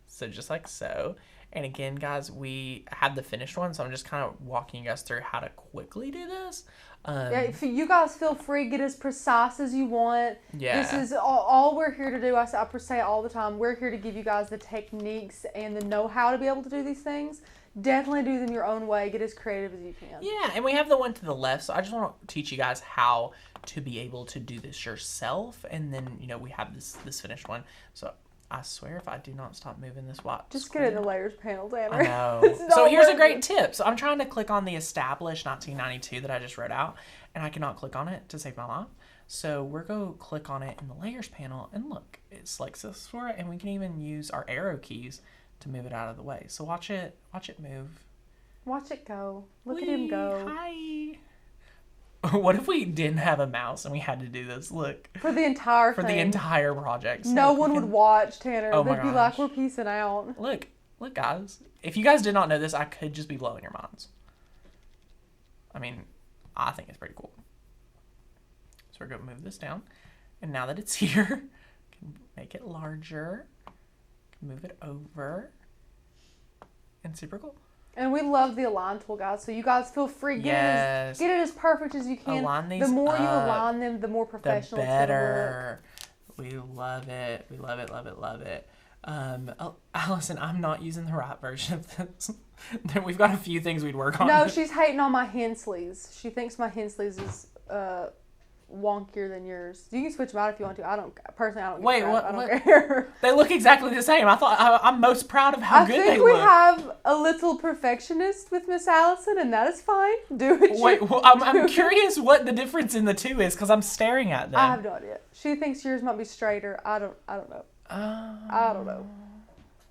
So just like so. And again, guys, we have the finished one, so I'm just kind of walking you guys through how to quickly do this. Yeah, if you guys feel free, get as precise as you want. Yeah. This is all we're here to do. I say it all the time. We're here to give you guys the techniques and the know-how to be able to do these things. Definitely do them your own way. Get as creative as you can. Yeah, and we have the one to the left, so I just want to teach you guys how to be able to do this yourself. And then, you know, we have this finished one. So I swear if I do not stop moving this white Just square, get it in the layers panel, Tanner. I know. So here's a great tip. So I'm trying to click on the established 1992 that I just wrote out, and I cannot click on it to save my life. So we're going to click on it in the layers panel, and look, it selects this for it, and we can even use our arrow keys to move it out of the way. So watch it move. Watch it go. Look at him go. Hi. What if we didn't have a mouse and we had to do this? Look. For the entire For thing. the entire project. So no one would watch, Tanner. Oh my They'd be like, gosh. we're piecing out. Look, guys. If you guys did not know this, I could just be blowing your minds. I mean, I think it's pretty cool. So we're going to move this down. And now that it's here, can make it larger. Can move it over. And super cool. And we love the align tool, guys. So you guys feel free. Get it as perfect as you can. Align these the more up, you align them, the more professional the better. We love it. We love it, love it, love it. Allison, I'm not using the right version of this. We've got a few things we'd work on. No, she's hating on my Hensleys. She thinks my Hensleys is wonkier than yours. You can switch them out if you want to. I don't Wait, give a crap. I what? don't care. They look exactly the same. I'm most proud of how good they look. I think we have a little perfectionist with Miss Allison, and that is fine. Wait, I'm curious what the difference in the two is because I'm staring at them. I have no idea. She thinks yours might be straighter. I don't know. I don't know.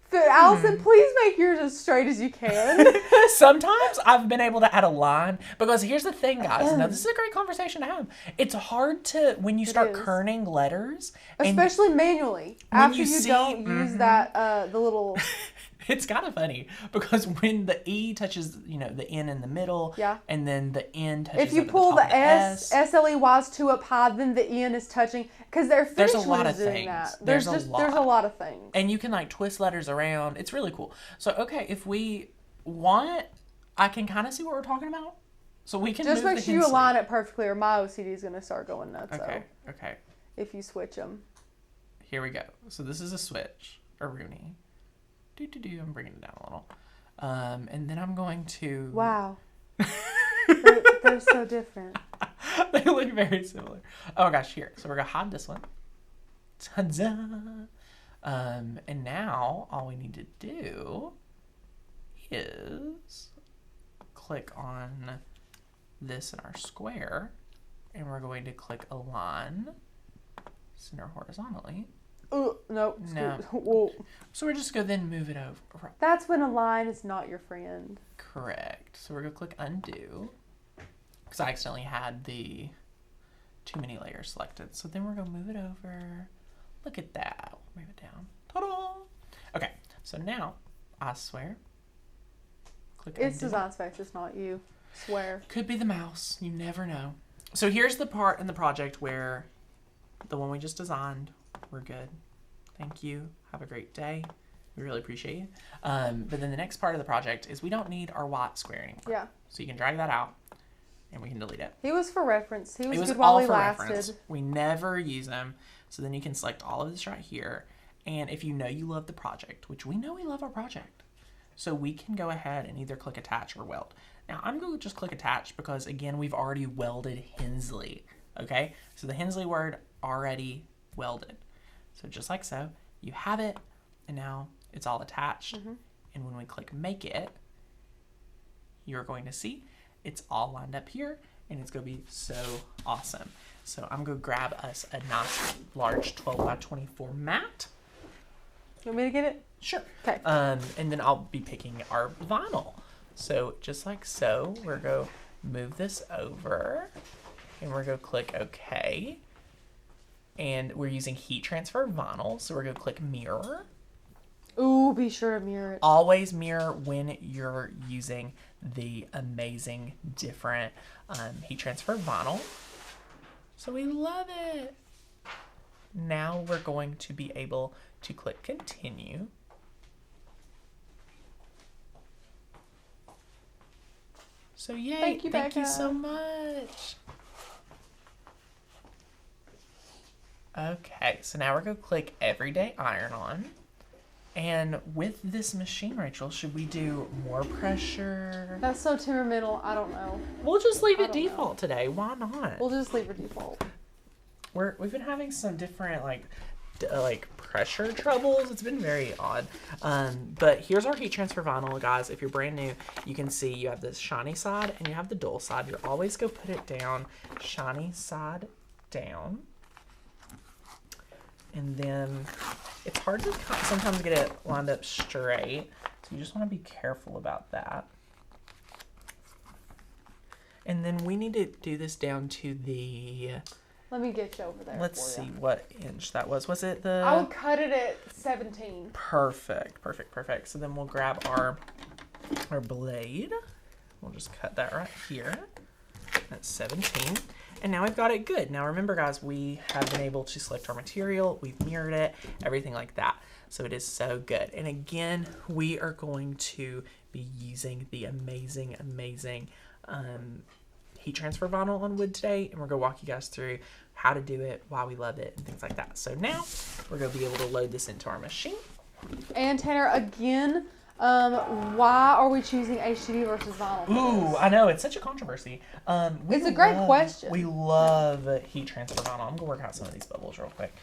So, Allison, please make yours as straight as you can. Sometimes I've been able to add a line because here's the thing, guys. Now, this is a great conversation to have. It's hard to, when you start kerning letters. Especially manually. After you don't use that, the little... It's kind of funny because when the E touches, the N in the middle, and then the N touches if you pull the S, SLEY's two up high, then the N is touching because they're finished there's a lot of doing things. that. There's a lot of things, and you can twist letters around. It's really cool. So okay, if we want, I can kind of see what we're talking about. So we can just move make sure you align it perfectly, or my OCD is gonna start going nuts. Okay. If you switch them. Here we go. So this is a switch, a Rooney. I'm bringing it down a little. And then I'm going to... Wow. they're so different. They look very similar. Oh gosh, here. So we're going to hide this one. Ta-da! And now all we need to do is click on this in our square. And we're going to click align center horizontally. No. Whoa. So we're just going to then move it over. That's when a line is not your friend. Correct. So we're going to click undo. Because I accidentally had the too many layers selected. So then we're going to move it over. Look at that. We'll move it down. Ta-da! Okay. So now, I swear. Click undo. It's design space. It's not you. Swear. Could be the mouse. You never know. So here's the part in the project where the one we just designed, we're good. Thank you. Have a great day. We really appreciate you. But then the next part of the project is we don't need our white square anymore. Yeah. So you can drag that out and we can delete it. He was for reference. He was good all while he for lasted. Reference. We never use them. So then you can select all of this right here. And if you know you love the project, which we know we love our project, so we can go ahead and either click attach or weld. Now I'm going to just click attach because again, we've already welded Hensley. Okay. So the Hensley word already welded. So just like so, you have it, and now it's all attached. And when we click make it, you're going to see it's all lined up here, and it's going to be so awesome. So I'm going to grab us a nice large 12 by 24 mat. You want me to get it? Sure. Okay. And then I'll be picking our vinyl. So just like so, we're going to move this over, and we're going to click OK. And we're using heat transfer vinyl, so we're going to click mirror. Ooh, be sure to mirror it. Always mirror when you're using the amazing different heat transfer vinyl. So we love it. Now we're going to be able to click continue. So yay, thank you so much. Okay, so now we're going to click Everyday Iron On. And with this machine, Rachel, should we do more pressure? That's so temperamental. I don't know. We'll just leave it default today. Why not? We'll just leave it default. We've been having some different pressure troubles. It's been very odd. But here's our heat transfer vinyl, guys. If you're brand new, you can see you have this shiny side and you have the dull side. You're always go put it down, shiny side down. And then it's hard to sometimes get it lined up straight. So you just want to be careful about that. And then we need to do this down to the... Let me get you over there. Let's see what inch that was. Was it the... I would cut it at 17. Perfect. So then we'll grab our blade. We'll just cut that right here. That's 17. And now we've got it good. Now remember, guys, we have been able to select our material. We've mirrored it, everything like that. So it is so good. And again, we are going to be using the amazing heat transfer vinyl on wood today. And we're going to walk you guys through how to do it, why we love it, and things like that. So now we're going to be able to load this into our machine. And Tanner, again, Why are we choosing HDD versus vinyl? Ooh, I know, it's such a controversy. It's a great question. We love heat transfer vinyl. I'm gonna work out some of these bubbles real quick.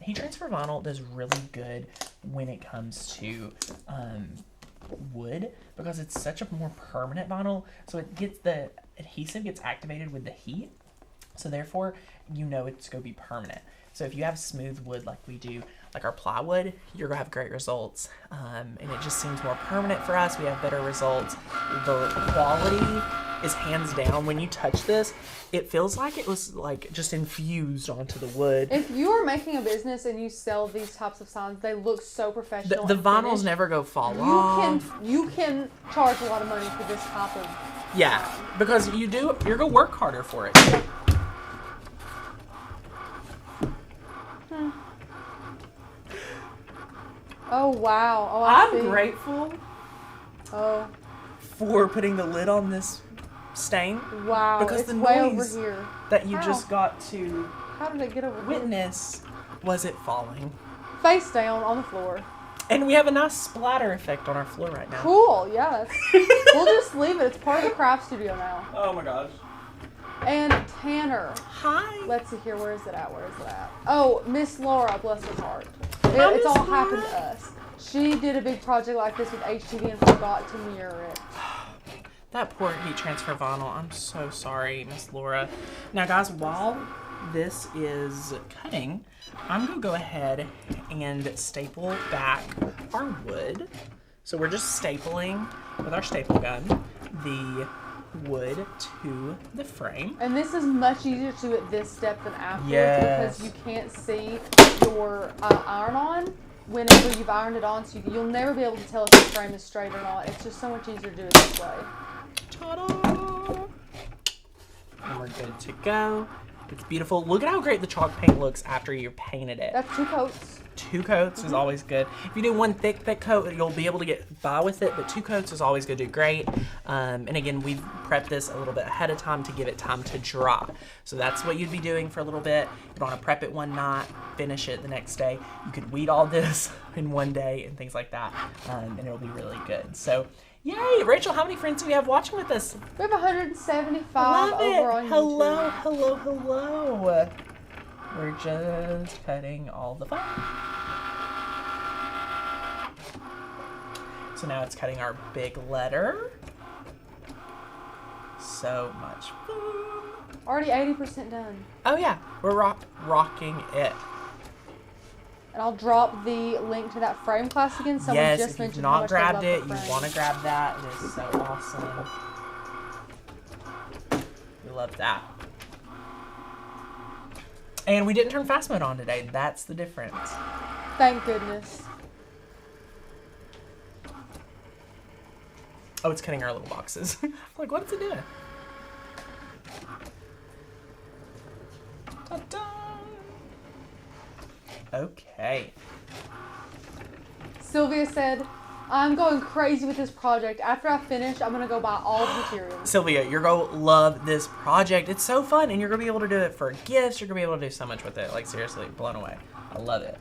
Heat transfer vinyl does really good when it comes to wood because it's such a more permanent vinyl. So the adhesive gets activated with the heat. So therefore, you know it's gonna be permanent. So if you have smooth wood like we do, like our plywood, you're gonna have great results. And it just seems more permanent for us. We have better results. The quality is hands down. When you touch this, it feels like it was like just infused onto the wood. If you are making a business and you sell these types of signs, they look so professional. The vinyls never go fall off. You can charge a lot of money for this type of sign. Because you're gonna work harder for it. Oh wow! Oh, I'm grateful. Oh. For putting the lid on this stain. Wow! Because it's the way noise over here. that you just got to How did it get over witness was it falling. Face down on the floor. And we have a nice splatter effect on our floor right now. Cool. Yeah. We'll just leave it. It's part of the craft studio now. Oh my gosh. And Tanner. Hi. Let's see here. Where is it at? Oh, Miss Laura, bless her heart. It's all happened to us. She did a big project like this with HTV and forgot to mirror it. That poor heat transfer vinyl. I'm so sorry, Miss Laura. Now, guys, while this is cutting, I'm going to go ahead and staple back our wood. So we're just stapling with our staple gun the wood to the frame. And this is much easier to do at this step than afterwards because you can't see your iron on whenever you've ironed it on, so you'll never be able to tell if the frame is straight or not. It's just so much easier to do it this way. Ta-da! And we're good to go. It's beautiful. Look at how great the chalk paint looks after you've painted it. That's 2 coats. 2 coats is always good. If you do one thick coat, you'll be able to get by with it, but 2 coats is always going to do great. And again, we've prepped this a little bit ahead of time to give it time to dry. So that's what you'd be doing for a little bit. You don't want to prep it one night, finish it the next day. You could weed all this in one day and things like that, and it'll be really good. So, yay! Rachel, how many friends do we have watching with us? We have 175 Love it. over on YouTube. Hello. We're just cutting all the fun. So now it's cutting our big letter. So much fun. Already 80% done. Oh yeah, we're rocking it. And I'll drop the link to that frame class again. Someone yes, just if mentioned you've how not much grabbed they it, love you the frame. want to grab that. It is so awesome. We love that. And we didn't turn fast mode on today. That's the difference. Thank goodness. Oh, it's cutting our little boxes. Like, what's it doing? Ta-da! Okay. Sylvia said, I'm going crazy with this project. After I finish, I'm going to go buy all the materials. Sylvia, you're going to love this project. It's so fun, and you're going to be able to do it for gifts. You're going to be able to do so much with it. Like, seriously, blown away. I love it.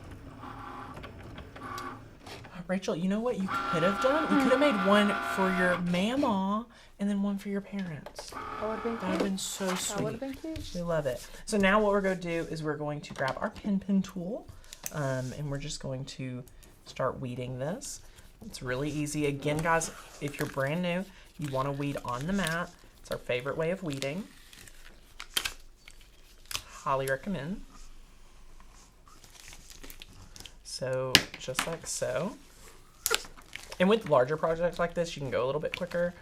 Rachel, you know what you could have done? You could have made one for your mama and then one for your parents. That would have been cute. That would have been so sweet. That would have been cute. We love it. So now what we're going to do is we're going to grab our pin tool, and we're just going to start weeding this. It's really easy. Again, guys, if you're brand new, you want to weed on the mat. It's our favorite way of weeding. Highly recommend. So just like so. And with larger projects like this, you can go a little bit quicker,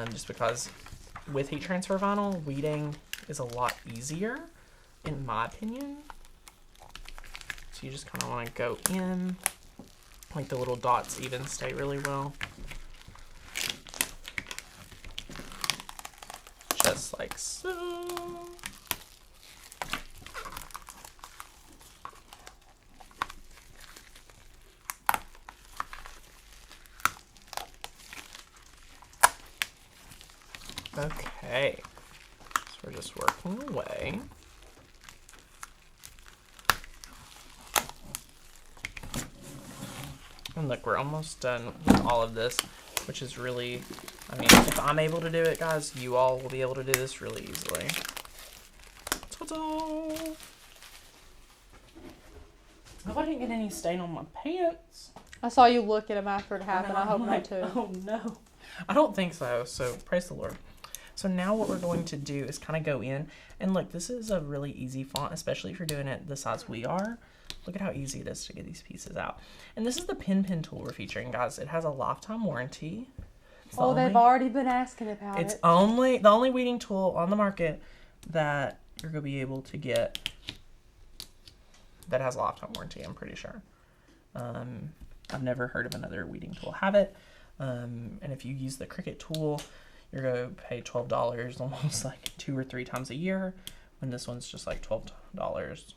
just because with heat transfer vinyl, weeding is a lot easier, in my opinion. So you just kind of want to go in, like the little dots even stay really well. Just like so. Okay, so we're just working away. And look, we're almost done with all of this, which is really, I mean, if I'm able to do it, guys, you all will be able to do this really easily. Ta-da! I hope I didn't get any stain on my pants. I saw you look at him after it happened. I hope not too. Oh no. I don't think so, so praise the Lord. So now what we're going to do is kind of go in, and look, this is a really easy font, especially if you're doing it the size we are. Look at how easy it is to get these pieces out. And this is the pen tool we're featuring, guys. It has a lifetime warranty. They've already been asking about it. It's the only weeding tool on the market that you're going to be able to get that has a lifetime warranty, I'm pretty sure. I've never heard of another weeding tool have it. And if you use the Cricut tool, you're going to pay $12 almost like 2 or 3 times a year, when this one's just like $12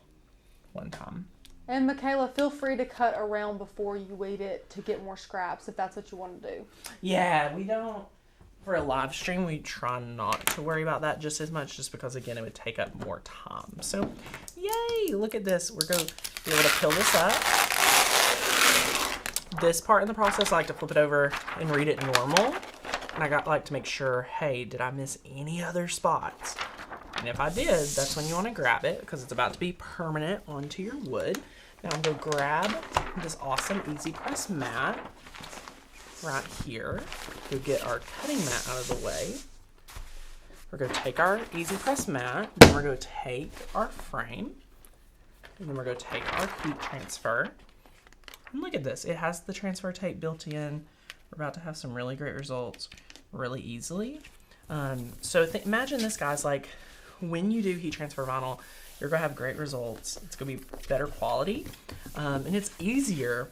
one time. And Michaela, feel free to cut around before you weed it to get more scraps if that's what you want to do. Yeah, we don't, for a live stream, we try not to worry about that just as much, just because, again, it would take up more time. So, yay, look at this. We're going to be able to peel this up. This part in the process, I like to flip it over and read it normal. And I like to make sure, hey, did I miss any other spots? And if I did, that's when you want to grab it, because it's about to be permanent onto your wood. Now I'm going to grab this awesome Easy Press mat right here. Go get our cutting mat out of the way. We're going to take our Easy Press mat, then we're going to take our frame, and then we're going to take our heat transfer. And look at this. It has the transfer tape built in. We're about to have some really great results really easily. So imagine this, guys, like when you do heat transfer vinyl, you're going to have great results. It's going to be better quality, and it's easier.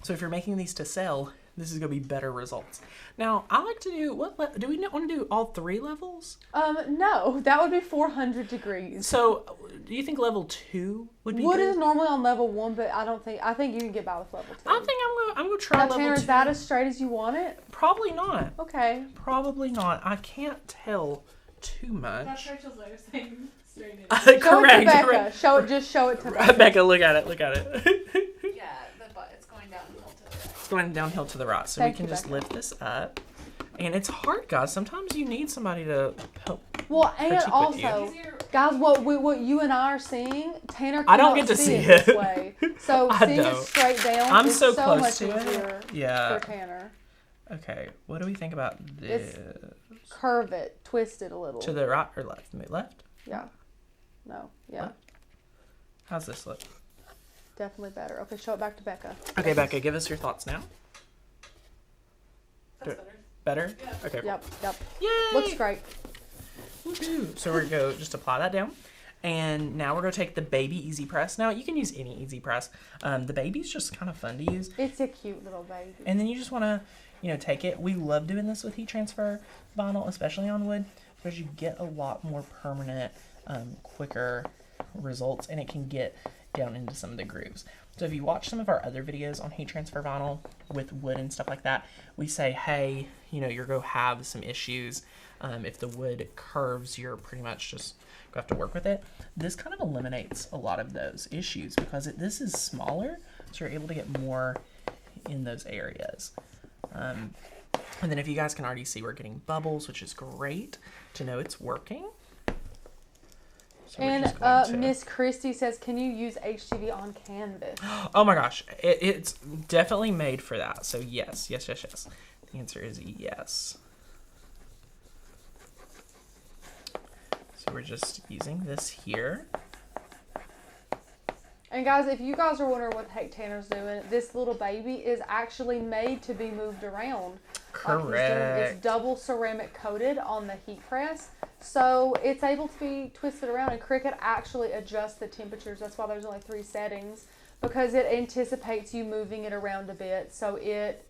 So if you're making these to sell, this is going to be better results. Now, I like to do, do we want to do all 3 levels? No, that would be 400 degrees. So do you think level 2 would be Wood good? is normally on level 1, but I think you can get by with level 2. I think I'm going to try now, level Tanner, 2. is that as straight as you want it? Probably not. Okay. Probably not. I can't tell too much. That's Rachel's way of saying straight in. Correct. Show it to Becca. Correct. Just show it to Becca. Becca, look at it. Look at it. Yeah, it's going downhill to the right. It's going downhill to the right, so Thank we can you, just Becca. lift this up. And it's hard, guys. Sometimes you need somebody to help. Well, and critique with you. also, guys, what you and I are seeing, Tanner I don't cannot get to see it this it. way. So I seeing it don't. straight down I'm is so so close much to it. easier Yeah. for Tanner. Okay. What do we think about this? Curve it, twist it a little. To the right or left? Left? Yeah. No. Yeah. Left? How's this look? Definitely better. Okay, show it back to Becca. Okay, Becca, give us your thoughts now. That's better. Better? Yeah. Okay. Yep. Yay! Looks great. Woohoo! So we're going to go just apply that down. And now we're going to take the baby Easy Press. Now, you can use any Easy Press. The baby's just kind of fun to use. It's a cute little baby. And then you just want to, take it. We love doing this with heat transfer vinyl, especially on wood, because you get a lot more permanent, quicker results, and it can get down into some of the grooves. So if you watch some of our other videos on heat transfer vinyl with wood and stuff like that, we say, hey, you're going to have some issues. If the wood curves, you're pretty much just going to have to work with it. This kind of eliminates a lot of those issues because this is smaller, so you're able to get more in those areas. And then if you guys can already see, we're getting bubbles, which is great to know it's working. So we're just going to- Miss Christie says, can you use HTV on canvas? Oh my gosh, it's definitely made for that. So yes. The answer is yes. So we're just using this here. And guys, if you guys are wondering what the heck Tanner's doing, this little baby is actually made to be moved around. Correct. It's double ceramic coated on the heat press, so it's able to be twisted around. And Cricut actually adjusts the temperatures. That's why there's only 3 settings, because it anticipates you moving it around a bit. So it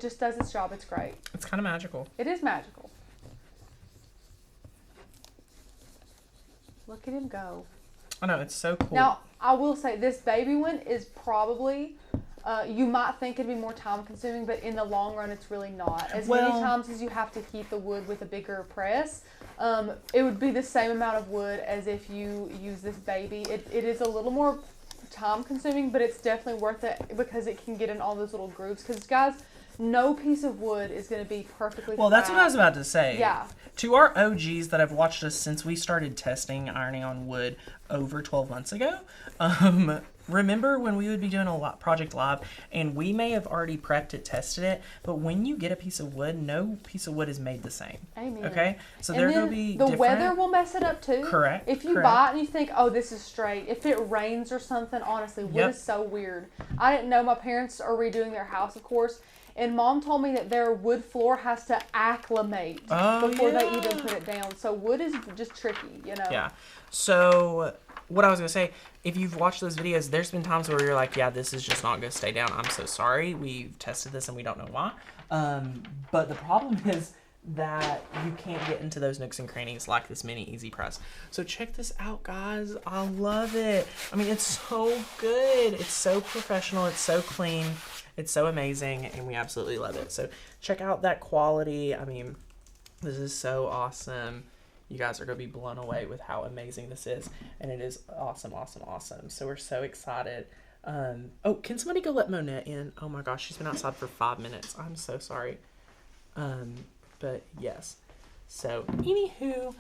just does its job. It's great. It's kind of magical. It is magical. Look at him go. I know, it's so cool. Now, I will say this baby one is probably, you might think it'd be more time consuming, but in the long run, it's really not. As many times as you have to heat the wood with a bigger press, it would be the same amount of wood as if you use this baby. It is a little more time consuming, but it's definitely worth it because it can get in all those little grooves. Because guys, no piece of wood is going to be perfectly Well, that's what I was about to say. Yeah. To our OGs that have watched us since we started testing ironing on wood over 12 months ago, remember when we would be doing a project live and we may have already prepped it, tested it, but when you get a piece of wood, no piece of wood is made the same. Amen. Okay? So And they're then going to be the different. weather will mess it up too. Correct. If you buy it and you think, oh, this is straight, if it rains or something, honestly, wood Yep. is so weird. I didn't know my parents are redoing their house, of course, and Mom told me that their wood floor has to acclimate before they even put it down. So wood is just tricky, you know. Yeah. So what I was going to say, if you've watched those videos, there's been times where you're like, yeah, this is just not going to stay down. I'm so sorry. We've tested this and we don't know why. But the problem is that you can't get into those nooks and crannies like this mini easy press. So check this out, guys. I love it. I mean, it's so good. It's so professional. It's so clean. It's so amazing, and we absolutely love it. So check out that quality. I mean, this is so awesome. You guys are going to be blown away with how amazing this is, and it is awesome, awesome, awesome. So we're so excited. Oh, can somebody go let Monette in? Oh my gosh, she's been outside for 5 minutes. I'm so sorry. But yes. So anywho,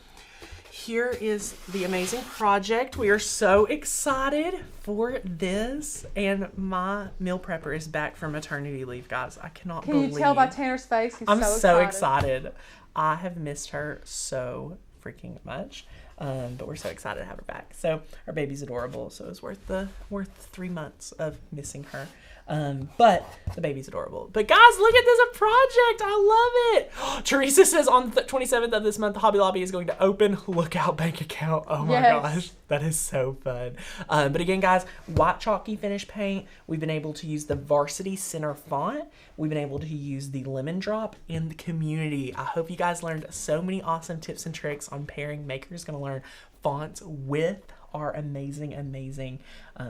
here is the amazing project. We are so excited for this, and my meal prepper is back from maternity leave, guys. I cannot believe. Can you tell by Tanner's face? He's I'm so so excited. I have missed her so freaking much, but we're so excited to have her back. So our baby's adorable, so it's worth 3 months of missing her. But the baby's adorable. But guys, look at this project. I love it. Teresa says on the 27th of this month, Hobby Lobby is going to open. Look out, bank account. Oh my gosh, that is so fun. But again, guys, white chalky finish paint. We've been able to use the Varsity Center font. We've been able to use the Lemon Drop in the community. I hope you guys learned so many awesome tips and tricks on pairing. Maker's going to learn fonts with our amazing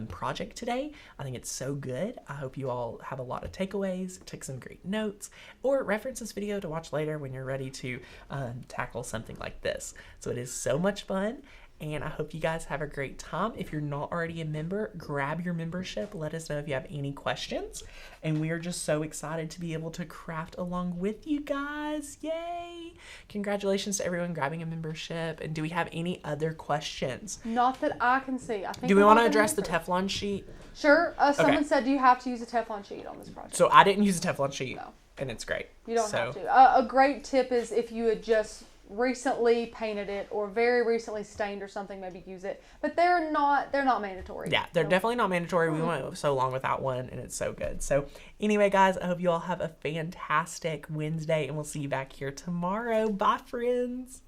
project today. I think it's so good. I hope you all have a lot of takeaways, took some great notes, or reference this video to watch later when you're ready to tackle something like this. So it is so much fun, and I hope you guys have a great time. If you're not already a member, grab your membership. Let us know if you have any questions. And we are just so excited to be able to craft along with you guys. Yay! Congratulations to everyone grabbing a membership. And do we have any other questions? Not that I can see. I think. Do we want to address the Teflon sheet? Sure. Someone said, do you have to use a Teflon sheet on this project? So I didn't use a Teflon sheet. No. And it's great. You don't have to. A great tip is if you had just recently painted it or very recently stained or something, maybe use it. But they're not mandatory. Yeah, they're definitely not mandatory. We went so long without one, and it's so good. So anyway, guys, I hope you all have a fantastic Wednesday, and we'll see you back here tomorrow. Bye, friends.